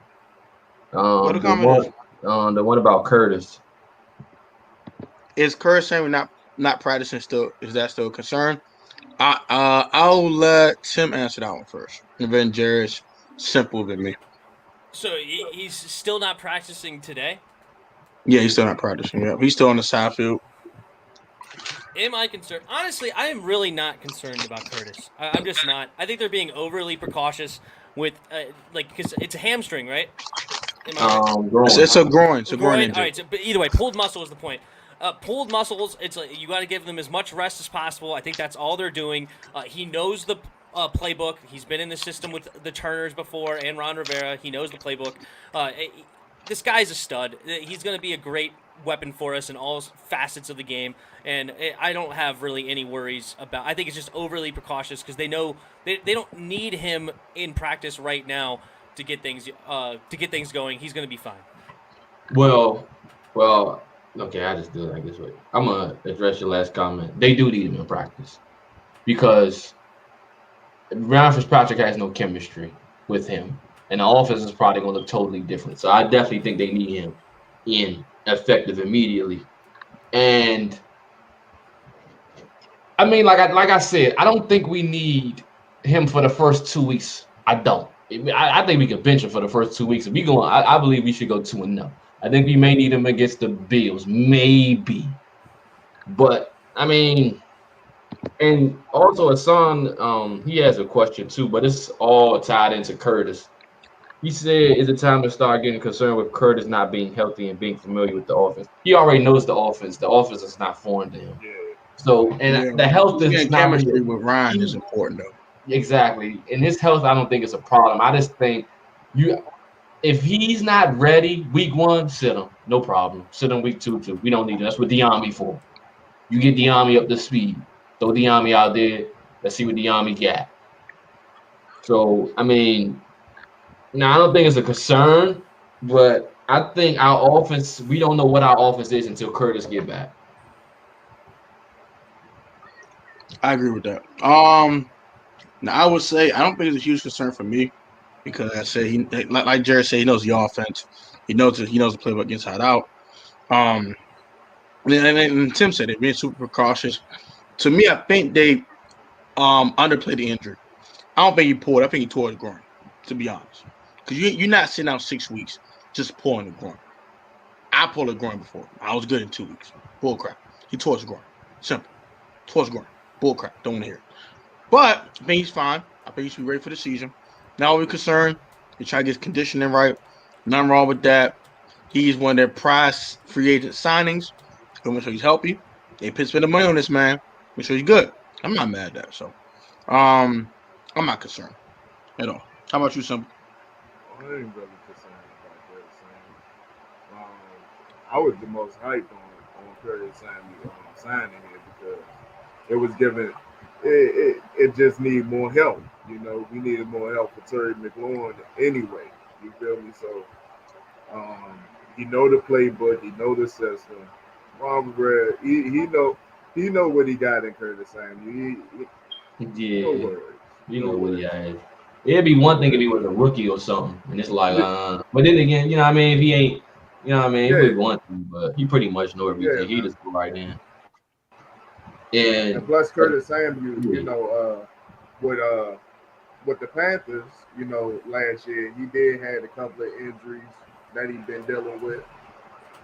S1: What the comment is?
S3: The one about Curtis.
S1: Is Curtis saying we're not practicing still? Is that still a concern? I'll let Tim answer that one first, and then Jeris, simple than me.
S2: So he's still not practicing today?
S1: Yeah, he's still not practicing. Yeah, he's still on the side field.
S2: Am I concerned? Honestly, I am really not concerned about Curtis. I'm just not. I think they're being overly precautious with, because it's a hamstring, right?
S1: It's a groin. It's a groin injury.
S2: All right, but either way, pulled muscle is the point. Pulled muscles, it's like you got to give them as much rest as possible. I think that's all they're doing. He knows playbook. He's been in the system with the Turners before and Ron Rivera. He knows the playbook. This guy's a stud. He's going to be a great weapon for us in all facets of the game, and I don't have really any worries about. I think it's just overly precautious because they know they don't need him in practice right now to get things going. He's going to be fine.
S3: Well, okay, I just do it like this way. I'm gonna address your last comment. They do need him in practice because Ryan Fitzpatrick has no chemistry with him, and the offense is probably gonna look totally different. So I definitely think they need him in effective immediately. And I mean, like I said, I don't think we need him for the first 2 weeks. I don't. I think we could bench him for the first 2 weeks. If we go, I believe we should go 2-0. I think we may need him against the Bills, maybe. But I mean, and also Hassan, he has a question too, but it's all tied into Curtis. He said, "Is it time to start getting concerned with Curtis not being healthy and being familiar with the offense?" He already knows the offense. The offense is not foreign to him.
S4: Yeah.
S3: So, and the health is not
S1: chemistry with Ryan is important though.
S3: Exactly. And his health, I don't think it's a problem. I just think if he's not ready week 1, sit him. No problem. Sit him week 2 too. We don't need him. That's what Diami for. You get Diami up to speed. Throw Diami out there. Let's see what Diami got. So, I mean, now I don't think it's a concern, but I think our offense, we don't know what our offense is until Curtis get back.
S1: I agree with that. Now I would say I don't think it's a huge concern for me because I say he, like Jerry said, he knows the offense. He knows the playbook inside out. And Tim said it, being super cautious. To me, I think they underplayed the injury. I don't think he pulled. I think he tore his groin, to be honest. Because you're not sitting out 6 weeks just pulling the groin. I pulled a groin before. I was good in 2 weeks. Bull crap. He tore his groin. Simple. Tore his groin. Bull crap. Don't want to hear it. But I think he's fine. I think he should be ready for the season. Now we're concerned. They try to get his conditioning right. Nothing wrong with that. He's one of their prize free agent signings. Go make sure he's healthy. They put spend the money on this man. Make sure he's good. I'm not mad at that. So, I'm not concerned at all. How about you, Simple?
S4: I ain't really concerned about Curtis Samuel. I was the most hyped on Curtis Samuel signing here because it was given. It just need more help. You know, we needed more help for Terry McLaurin anyway. You feel me? So, he know the playbook. He know the system. Ron Rivera, he know what he got in Curtis Samuel.
S3: Yeah, you know what he has. It'd be one thing if he was a rookie or something, and it's like, but then again, you know what I mean? If he ain't, you know what I mean? It would be one thing, but he pretty much know everything. He just go right in. And
S4: plus Curtis Samuel, you know, with the Panthers, you know, last year he did have a couple of injuries that he'd been dealing with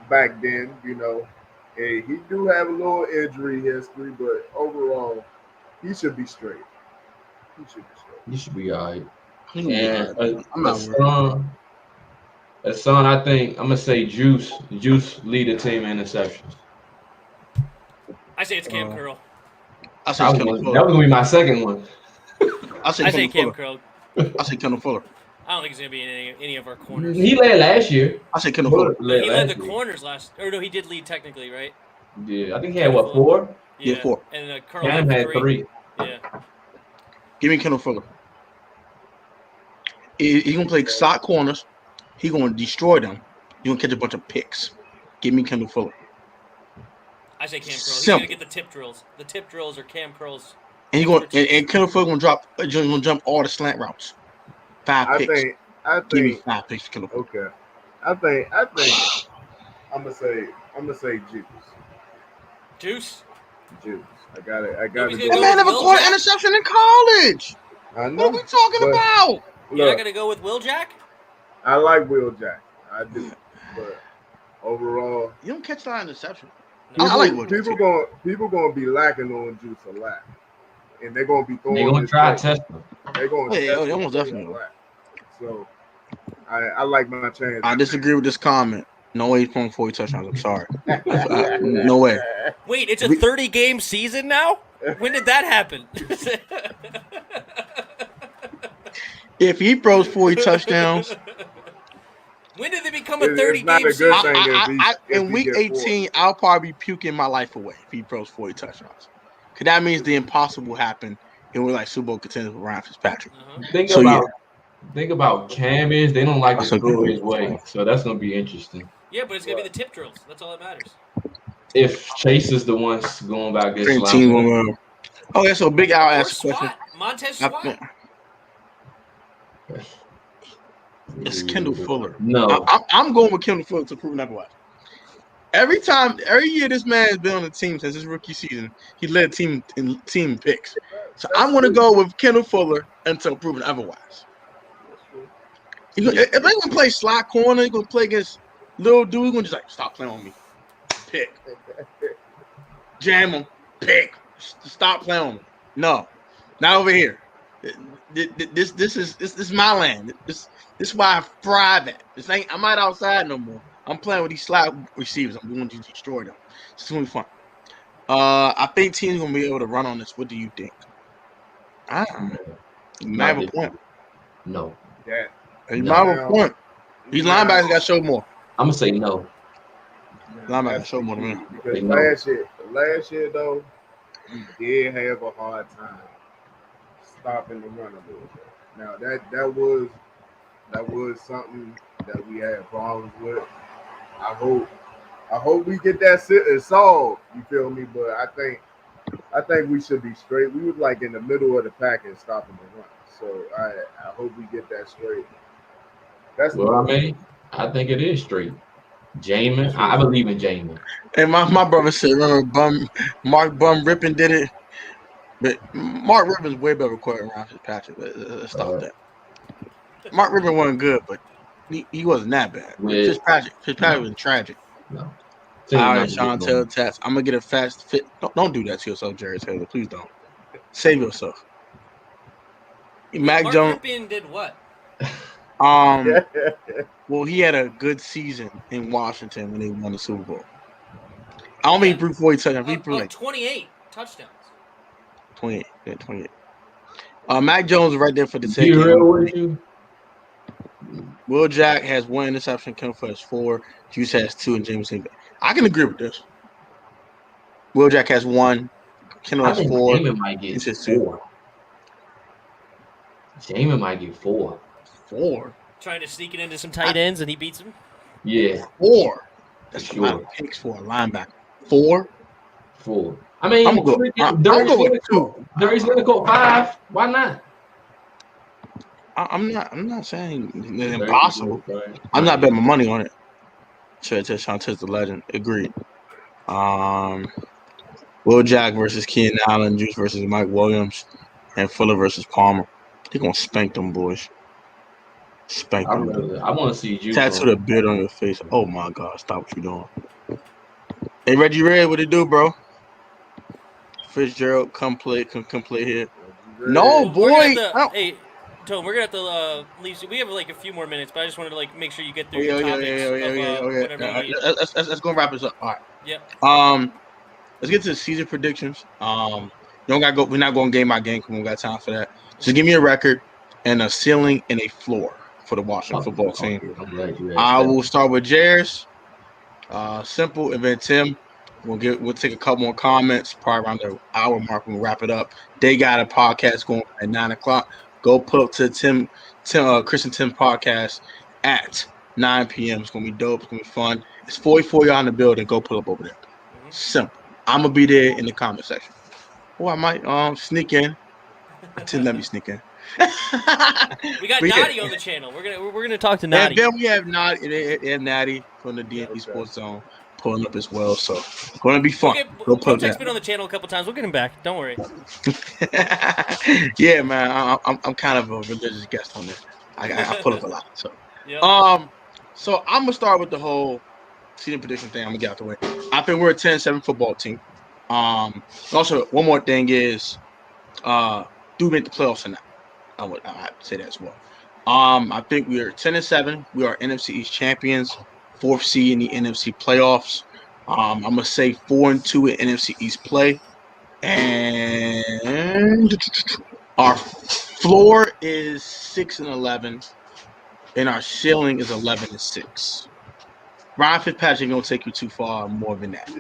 S4: back then, you know. And he do have a little injury history, but overall, he should be straight.
S3: He should be all right.
S1: And I'm not
S3: Son, I think I'm gonna say Juice lead the team in interceptions.
S2: I say it's Cam Curl.
S3: That was gonna be my second one.
S1: I say
S2: Cam Curl.
S1: I say Kendall Fuller.
S2: I don't think he's gonna be in any of our corners.
S3: He led last year.
S1: I say Kendall Fuller.
S2: He led the corners no, he did lead technically, right?
S3: Yeah, I think he had 4?
S2: Yeah,
S1: 4.
S2: And Curl
S3: Cam had 3.
S2: Yeah.
S1: Give me Kendall Fuller. He's gonna play sock corners. He's gonna destroy them. He's gonna catch a bunch of picks. Give me Kendall Fuller.
S2: I say Cam Curl. He's gonna get the tip drills. The tip drills are Cam Curl's. And
S1: Kendall Fuller gonna jump all the slant routes. 5 picks.
S4: I think.
S1: Give me 5 picks, Kendall Fuller.
S4: Okay. I think. I'm gonna say Juice. I got it.
S1: That man never caught an interception in college.
S4: I know.
S1: What are we talking about?
S2: You're not gonna go with Will Jack?
S4: I like Will Jack. I do, but overall,
S1: you don't catch that interception.
S2: No.
S1: I like Will Jack.
S4: People gonna be lacking on Juice a lot, and they're gonna be throwing.
S3: They're gonna try to test him.
S4: They're gonna.
S1: They almost definitely will.
S4: So, I like my chance.
S1: I disagree with this comment. No 8.4 touchdowns. I'm sorry. No way.
S2: Wait, it's a 30-game season now? When did that happen?
S1: If he throws 40 touchdowns,
S2: when did they become a 30
S4: it's not
S2: game
S4: a good thing
S2: season?
S1: in week 18, I'll probably be puking my life away if he throws 40 touchdowns. Because that means the impossible happened, and we're like Super Bowl contenders with Ryan Fitzpatrick.
S3: Think about Cabbage. They don't like to throw his way, so that's gonna be interesting.
S2: Yeah, but it's gonna be the tip drills. That's all that matters.
S3: If Chase is the one going back this
S1: team, okay, so Big Al asked a question.
S2: Montez Swat.
S1: It's Kendall Fuller.
S3: No,
S1: I'm going with Kendall Fuller to prove otherwise. Every year this man has been on the team since his rookie season, he led team in team picks. So I'm going to go with Kendall Fuller until proven otherwise. If they're going to play slot corner, they're going to play against little dude, he's going to just like, stop playing on me. Pick. Jam him. Pick. Stop playing on me. No. Not over here. This is my land. This is why I thrive at. I'm not outside no more. I'm playing with these slot receivers. I'm going to destroy them. It's going to be fun. I think teams going to be able to run on this. What do you think? You might have a point.
S3: No.
S4: Yeah.
S1: You might have a point. These linebackers got to show more.
S3: I'm going to say no.
S1: Linebackers show more than me.
S4: Because last year, though, we did have a hard time stopping the run a little bit. Now, that was something that we had problems with. I hope we get that solved. You feel me? But I think we should be straight. We was like in the middle of the pack and stopping the run. So I hope we get that straight.
S3: I think it is straight. Jamin, I believe in Jamin.
S1: And my brother said, remember Mark Bum Rippin did it, but Mark Rippin's way better quarterback around Fitzpatrick. Let's stop that. Mark Rippin wasn't good, but he wasn't that bad. Fitzpatrick was tragic. No. All right, Sean, tell Tats. I'm gonna get a fast fit. Don't do that to yourself, Jerry Taylor. Please don't. Save yourself. Mac Jones
S2: did what?
S1: Well, he had a good season in Washington when they won the Super Bowl. I don't mean brute 40 touchdowns. He threw like
S2: 28 touchdowns.
S1: 28. Yeah, 28. Mac Jones is right there for the
S3: take.
S1: Will Jack has 1 interception. Kendall Fuller has 4. Juice has 2, and James Higbee. I can agree with this. Will Jack has 1. Kendall has 4.
S3: Jamin might get 4. Jamin might get 4.
S1: 4.
S2: Trying to sneak it into some tight ends, and he beats him.
S3: Yeah,
S1: 4. That's a lot of picks for a linebacker. 4.
S3: I mean,
S1: I'm going to go with 2.
S3: Darius Leonard 5. Why not?
S1: I'm not saying it's impossible. I'm not betting my money on it. Shantez the legend. Agreed. Will Jack versus Keenan Allen, Juice versus Mike Williams, and Fuller versus Palmer. They're gonna spank them boys. Spank them.
S3: I want to see Juice.
S1: Tattoo the beard on your face. Oh my God! Stop what you're doing. Hey Reggie Red, what it do, bro? Fitzgerald, come play here. No, boy.
S2: Hey, Tom, we're gonna have to leave. We have like a few more minutes, but I just wanted to like make sure you get through your topics.
S1: Let's go wrap this up. All right.
S2: Yep.
S1: Let's get to the season predictions. You don't gotta go. We're not going game by game because we don't got time for that. Just give me a record and a ceiling and a floor for the Washington football team. I will start with Jeris. Simple, and then Tim. We'll take a couple more comments. Probably around the hour mark. We'll wrap it up. They got a podcast going at 9:00. Go pull up to Chris and Tim podcast at 9 p.m. It's gonna be dope. It's gonna be fun. It's 44 y'all in the building. Go pull up over there. Simple. I'm gonna be there in the comment section. Or I might sneak in. Tim, let me sneak in.
S2: We got Natty on the channel. We're gonna talk to Natty.
S1: And then we have Natty from the DMV Sports Zone pulling up as well. So it's gonna be fun.
S2: Kotek's been on the channel a couple times. We'll get him back. Don't worry.
S1: Yeah, man. I'm kind of a religious guest on this. I pull up a lot. So
S2: yep.
S1: So I'm gonna start with the whole season prediction thing. I'm gonna get out the way. I think we're a 10-7 football team. Also, one more thing is, do we make the playoffs or not? I have to say that as well. I think we are 10-7. We are NFC East champions, 4th seed in the NFC playoffs. I'm gonna say 4-2 in NFC East play, and our floor is 6-11, and our ceiling is 11-6. Ryan Fitzpatrick gonna take you too far more than that.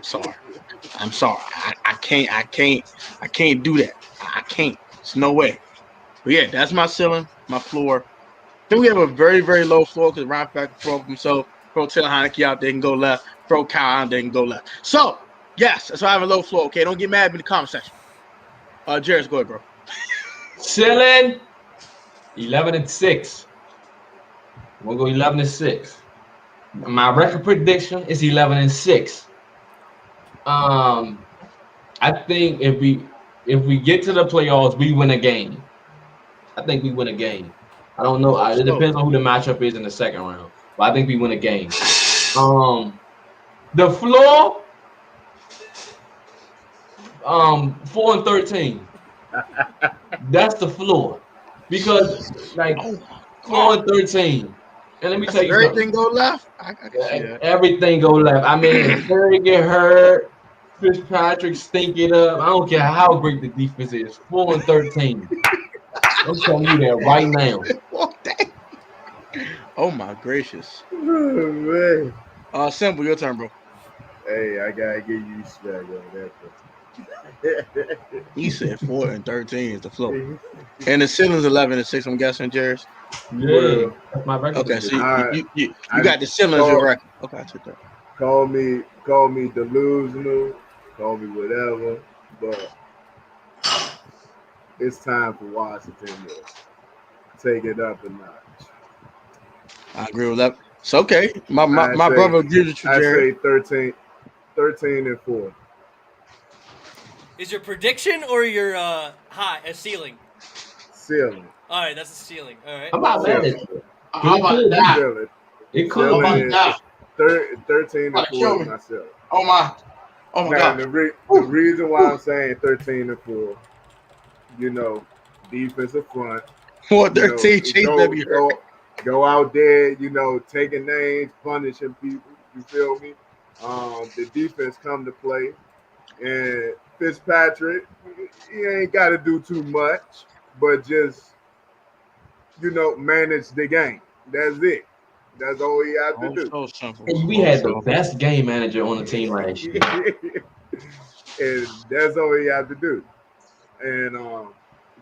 S1: I'm sorry. I can't do that. I can't. There's no way. But yeah, that's my ceiling, my floor. Then we have a very, very low floor because Ryan Fitzpatrick throw up himself, throw Taylor Heineke out there and go left, throw Kyle out there and go left. So yes, that's why I have a low floor. Okay, don't get mad in the comment section. Jairus, go ahead, bro.
S3: Ceiling 11-6. We'll go 11-6. My record prediction is 11-6. I think if we get to the playoffs, we win a game. I think we win a game. I don't know. It depends on who the matchup is in the second round, but I think we win a game. The floor, 4-13. That's the floor, because like 4-13. And let me tell you something.
S1: Everything go left. I can see that. Everything
S3: go left. I mean, if Terry get hurt, Fitzpatrick stink it up. I don't care how great the defense is. 4-13. I'm telling you that right now.
S1: Oh my gracious.
S4: Oh, man.
S1: Simple, your turn, bro.
S4: Hey, I gotta give you respect on that.
S1: He said 4-13 is the floor, and the ceiling's 11-6. I'm guessing, Jairus.
S3: Yeah, that's my record.
S1: Okay, so you got the ceiling as your record. Okay, I took that.
S4: Call me delusional, call me whatever, but it's time for Washington to take it up a notch.
S1: I agree with that. It's okay. My brother agrees with you, Jared.
S4: I say 13-4.
S2: Is your prediction or your ceiling?
S4: Ceiling.
S2: All right, that's the ceiling. All right.
S3: How about that?
S1: How about that?
S4: Ceiling.
S3: It could
S1: be that.
S4: 13-4 is my ceiling.
S1: Oh my God.
S4: The reason why I'm saying 13-4, you know, defensive front.
S1: 4-13, Chase baby hurt.
S4: Go out there, you know, taking names, punishing people. You feel me? The defense come to play, and Fitzpatrick, he ain't got to do too much, but just, you know, manage the game. That's it. That's all he has to do.
S1: So simple.
S3: And we had the best game manager on the team last year.
S4: And that's all he has to do. And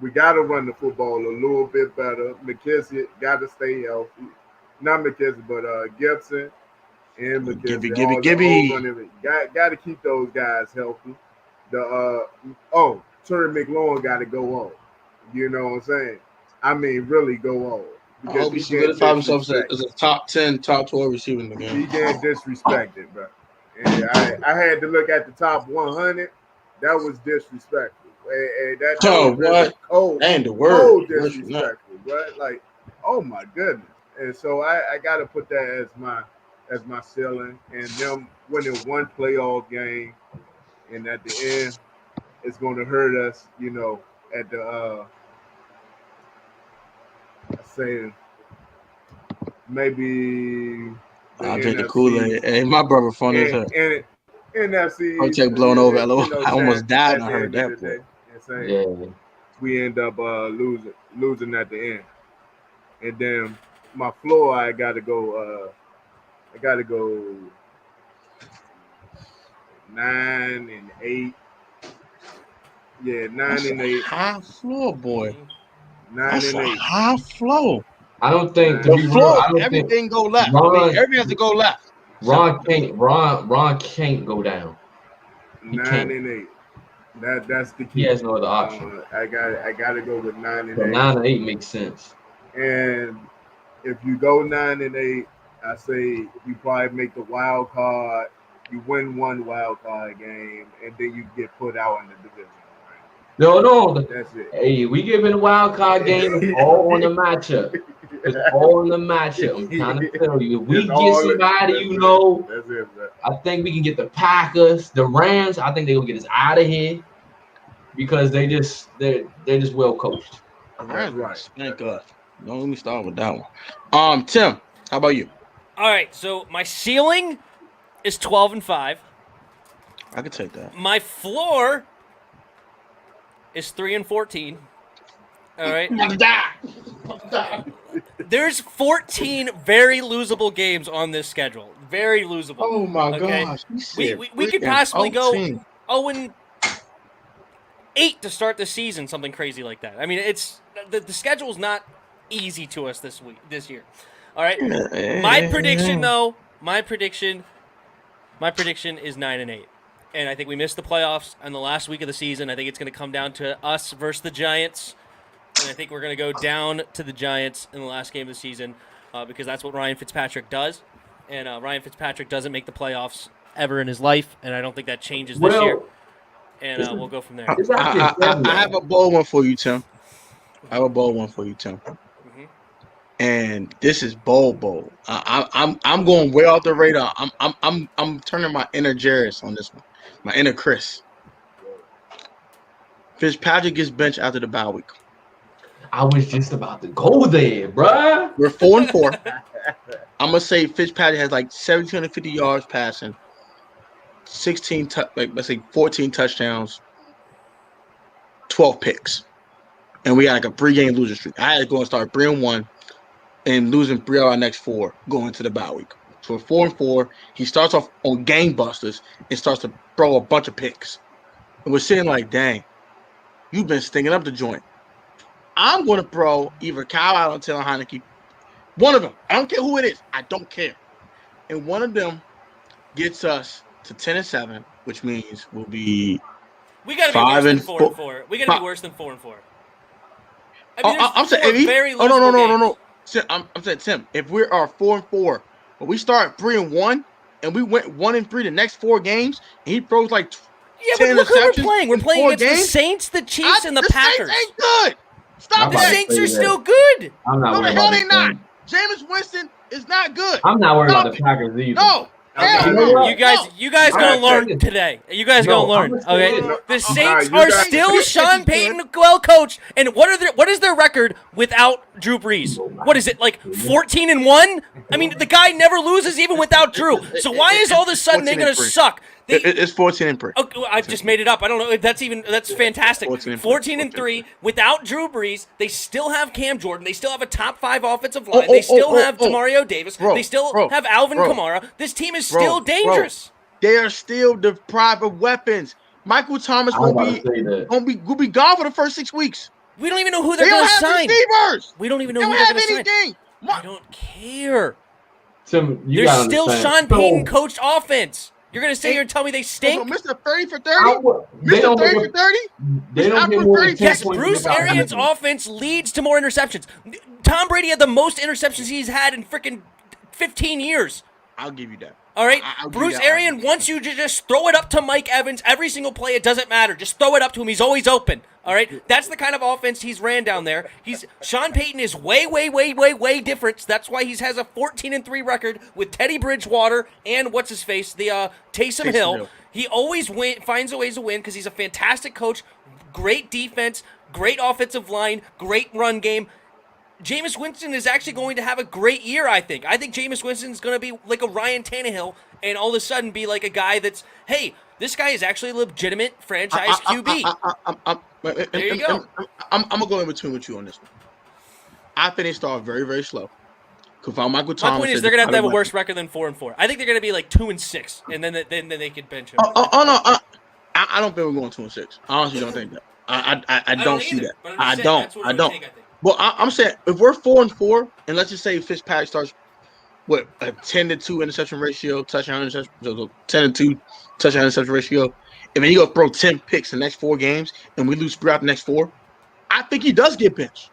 S4: we got to run the football a little bit better. McKissick got to stay healthy. Not McKissick, but Gibson and McKissick.
S1: Gibby.
S4: Got to keep those guys healthy. Terry McLaurin got to go on. You know what I'm saying? I mean, really go on.
S1: I hope he solidified himself as a top 10, top 12 receiver in the game.
S4: He getting disrespected, bro. And I had to look at the top 100. That was disrespectful. And that cold,
S1: and the word
S4: cold disrespectful, right? Like, oh my goodness. And so I got to put that as my ceiling. And them winning one playoff game, and at the end, it's going to hurt us, you know, at the saying maybe
S1: I'll drink the Kool-Aid. Hey, my brother funny as hell.
S4: And NFC
S1: Project blown over. You know, I almost died when I heard that.
S4: Yeah. We end up losing at the end. And then my floor, I gotta go 9-8. Yeah, 9-8.
S1: High floor, boy.
S4: 9-8.
S1: High floor.
S3: I don't think
S1: the floor. Everything go left. Everything has to go left.
S3: Ron can't go down.
S4: 9-8. That's the key.
S3: He has no other option.
S4: I gotta go with 9-8.
S3: So 9-8 makes sense.
S4: And if you go 9-8, I say you probably make the wild card. You win one wild card game, and then you get put out in the division.
S3: No.
S4: That's it.
S3: Hey, we giving a wild card game. It's all on the matchup. It's all in the matchup. I'm trying to tell you. If we get somebody, you know,
S4: that's it, bro.
S3: I think we can get the Packers, the Rams. I think they're gonna get us out of here because they're just well coached.
S1: That's right. Thank God. Don't let me start with that one. Tim, how about you?
S2: All right, so my ceiling is 12-5.
S1: I could take that.
S2: My floor is 3-14. All right.
S1: I'm about to die.
S2: There's 14 very losable games on this schedule. Very losable.
S1: Oh my
S2: okay?
S1: gosh.
S2: We could possibly go 0-8 to start the season, something crazy like that. I mean, it's the schedule's not easy to us this year. All right. My prediction is 9-8. And I think we missed the playoffs on the last week of the season. I think it's going to come down to us versus the Giants. And I think we're going to go down to the Giants in the last game of the season because that's what Ryan Fitzpatrick does. And Ryan Fitzpatrick doesn't make the playoffs ever in his life, and I don't think that changes this year. And we'll go from there.
S1: I have a bold one for you, Tim.
S2: Mm-hmm.
S1: And this is bold. I'm going way off the radar. I'm turning my inner Jeris on this one. My inner Chris. Fitzpatrick gets benched after the bye week.
S3: I was just about to go there, bruh.
S1: We're 4-4. I'm gonna say Fitzpatrick has like 1,750 yards passing, 14 touchdowns, 12 picks, and we got like a 3-game losing streak. I had to go and start 3-1 and losing 3 out of our next 4 going into the bye week. So we're 4-4. He starts off on game busters and starts to throw a bunch of picks, and we're sitting like, dang, you've been stinging up the joint. I'm going to throw either Kyle Allen or Taylor Heineke. One of them. I don't care who it is. I don't care. And one of them gets us to 10-7, which means we'll be
S2: we got to be worse than 4-4. We got to be worse than 4-4. I mean,
S1: I'm saying
S2: very
S1: no. I'm saying, Tim, if we are 4-4, but we start 3-1 and we went 1-3 the next 4 games, and he throws like 10
S2: but look who we're
S1: interceptions.
S2: playing. We're playing against
S1: games?
S2: the Saints, the Chiefs, and the Packers.
S1: Saints ain't good. Stop
S2: the
S1: that.
S2: Saints are still good.
S3: I'm not
S1: No, the
S3: worried
S1: hell
S3: about
S1: they not. Jameis Winston is not good.
S3: I'm not worried about the Packers either.
S1: No.
S2: You guys gonna learn today. You guys gonna learn. Okay, the Saints are still Sean Payton well coached, and what is their record without Drew Brees? What is it, like 14-1? I mean, the guy never loses even without Drew. So why is all of a sudden they're gonna suck?
S1: It's 14-3.
S2: Okay, well, I've just made it up. I don't know. That's fantastic. 14-3 without Drew Brees. They still have Cam Jordan. They still have a top 5 offensive line. They still have Demario Davis. They still have Alvin Kamara. This team is still dangerous.
S1: They are still deprived of weapons. Michael Thomas will be gone for the first 6 weeks.
S2: We don't even know who they're going to sign.
S1: Receivers.
S2: We don't even know who they're going to sign. I don't care.
S3: Tim,
S2: There's still Sean Payton coached offense. You're going to sit here and tell me they stink?
S1: Mr. 30 for 30? Mr. 30 for 30?
S3: They don't get more than 10
S2: Yes,
S3: points.
S2: Bruce Arians' offense leads to more interceptions. Tom Brady had the most interceptions he's had in freaking 15 years.
S1: I'll give you that.
S2: All right? Bruce Arians wants you to just throw it up to Mike Evans every single play. It doesn't matter. Just throw it up to him. He's always open. All right? That's the kind of offense he's ran down there. Sean Payton is way different. That's why he has a 14-3 record with Teddy Bridgewater and what's-his-face, the Taysom Hill. He always finds a ways to win because he's a fantastic coach, great defense, great offensive line, great run game. Jameis Winston is actually going to have a great year, I think. I think Jameis Winston is going to be like a Ryan Tannehill and all of a sudden be like a guy that's, hey, this guy is actually a legitimate franchise QB. There you go.
S1: I'm going to go in between with you on this one. I think they start very, very slow. Michael Thomas.
S2: My point is they're going to have a worse record than 4-4. I think they're going to be like 2-6, and then they could bench him.
S1: No. I don't think we're going 2-6. I honestly don't think that. I don't see that. I don't. Well, I'm saying if we're 4-4, and let's just say Fitzpatrick starts with a 10-2 interception ratio, touchdown interception, 10-2 touchdown interception ratio, and then you go throw 10 picks in the next 4 games, and we lose 3 out the next 4, I think he does get benched.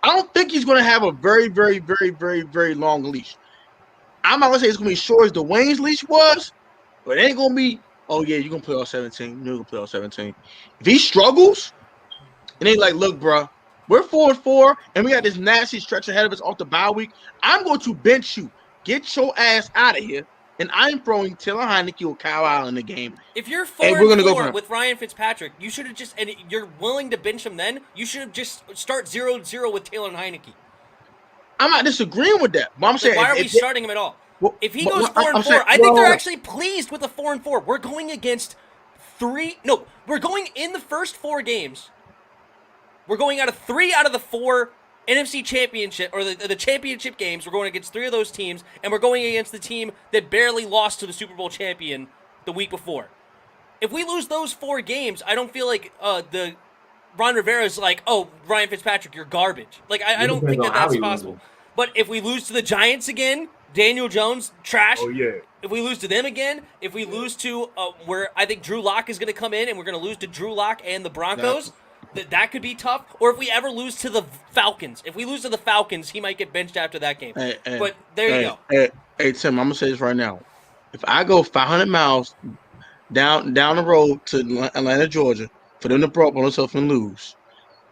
S1: I don't think he's going to have a very, very, very, very, very long leash. I'm not going to say it's going to be short as Dwayne's leash was, but it ain't going to be, oh, yeah, you're going to play all 17. You're going to play all 17. If he struggles, and they like, look, bro, we're 4-4, and we got this nasty stretch ahead of us off the bye week. I'm going to bench you. Get your ass out of here, and I'm throwing Taylor Heineke or Kyle Allen in the game.
S2: If you're 4-4 with Ryan Fitzpatrick, you should have just, and you're willing to bench him then, you should have just start 0-0 with Taylor Heineke.
S1: I'm not disagreeing with that, but I'm saying,
S2: why are we starting him at all? Well, if he goes 4-4, I think they're actually pleased with a 4-4. We're going against we're going in the first 4 games We're going out of 3 out of the 4 NFC Championship, or the championship games. We're going against 3 of those teams, and we're going against the team that barely lost to the Super Bowl champion the week before. If we lose those 4 games, I don't feel like the Ron Rivera's like, oh, Ryan Fitzpatrick, you're garbage. Like, I don't think that's possible. But if we lose to the Giants again, Daniel Jones, trash.
S4: Oh, yeah.
S2: If we lose to them again, if we lose to where I think Drew Lock is going to come in and we're going to lose to Drew Lock and the Broncos, that could be tough. Or if we ever lose to the Falcons. If we lose to the Falcons, he might get benched after that game. But there you
S1: go. Hey, Tim, I'm going to say this right now. If I go 500 miles down the road to Atlanta, Georgia, for them to blow up on themselves and lose,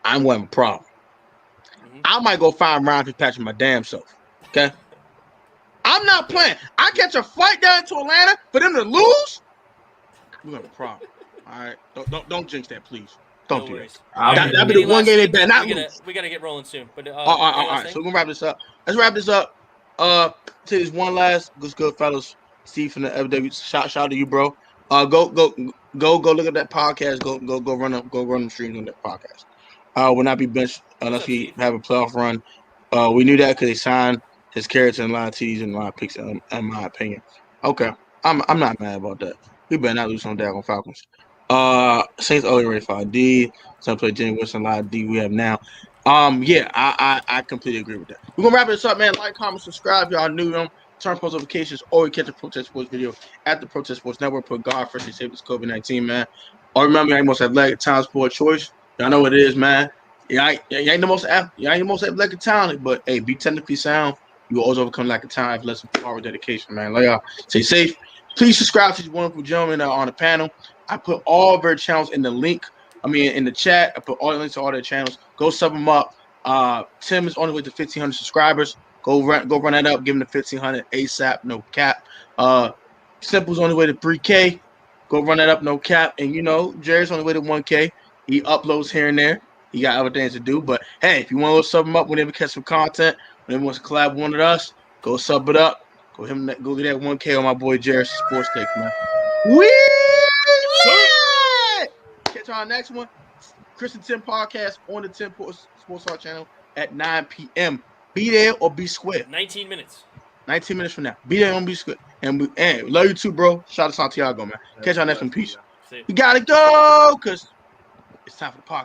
S1: I'm going to have a problem. Mm-hmm. I might go find Ryan Fitzpatrick my damn self. Okay? I'm not playing. I catch a flight down to Atlanta for them to lose. We're gonna have a problem. All right, don't jinx that, please. Don't do that. That'll be the one game they bet not lose.
S2: We gotta get rolling soon. But
S1: all right. So we're gonna wrap this up. Let's wrap this up. To this one last good fellas. Steve from the FW. Shout out to you, bro. Go look at that podcast. Go run them streams on that podcast. Will not be benched unless we have a playoff run. We knew that because they signed his character and a lot of TDs and a lot of picks, in my opinion. Okay, I'm not mad about that. We better not lose on Dagon Falcons. Saints already ready for D. Some play Jenny Wilson, a lot of D we have now. Yeah, I completely agree with that. We're gonna wrap this up, man. Like, comment, subscribe. Y'all new them. Turn post notifications, or you catch a Protest Sports video at the Protest Sports Network. Put God first and save this COVID-19, man. Or remember, you most athletic talent sport choice. Y'all know what it is, man. You ain't the most athletic talent, but hey, be technically sound. You will always overcome lack of time, less power, dedication, man. Like, stay safe. Please subscribe to these wonderful gentlemen on the panel. I put all of their channels in the link. In the chat. I put all the links to all their channels. Go sub them up. Tim is on the way to 1,500 subscribers. Go run that up. Give him the 1,500 ASAP, no cap. Simple's on the way to 3K. Go run that up, no cap. And Jerry's on the way to 1K. He uploads here and there. He got other things to do. But hey, if you want to go sub him up whenever you catch some content, whenever he wants to collab with one of us, go sub it up. Go get that 1K on my boy JerisSportsTakes, man. Catch you on the next one. Chris and Tim podcast on the Tim Sports Talk channel at 9 p.m. Be there or be square.
S2: 19 minutes.
S1: 19 minutes from now. Be there or be square. And love you too, bro. Shout out to Santiago, man. Catch y'all next one. Peace. We gotta go because it's time for the podcast.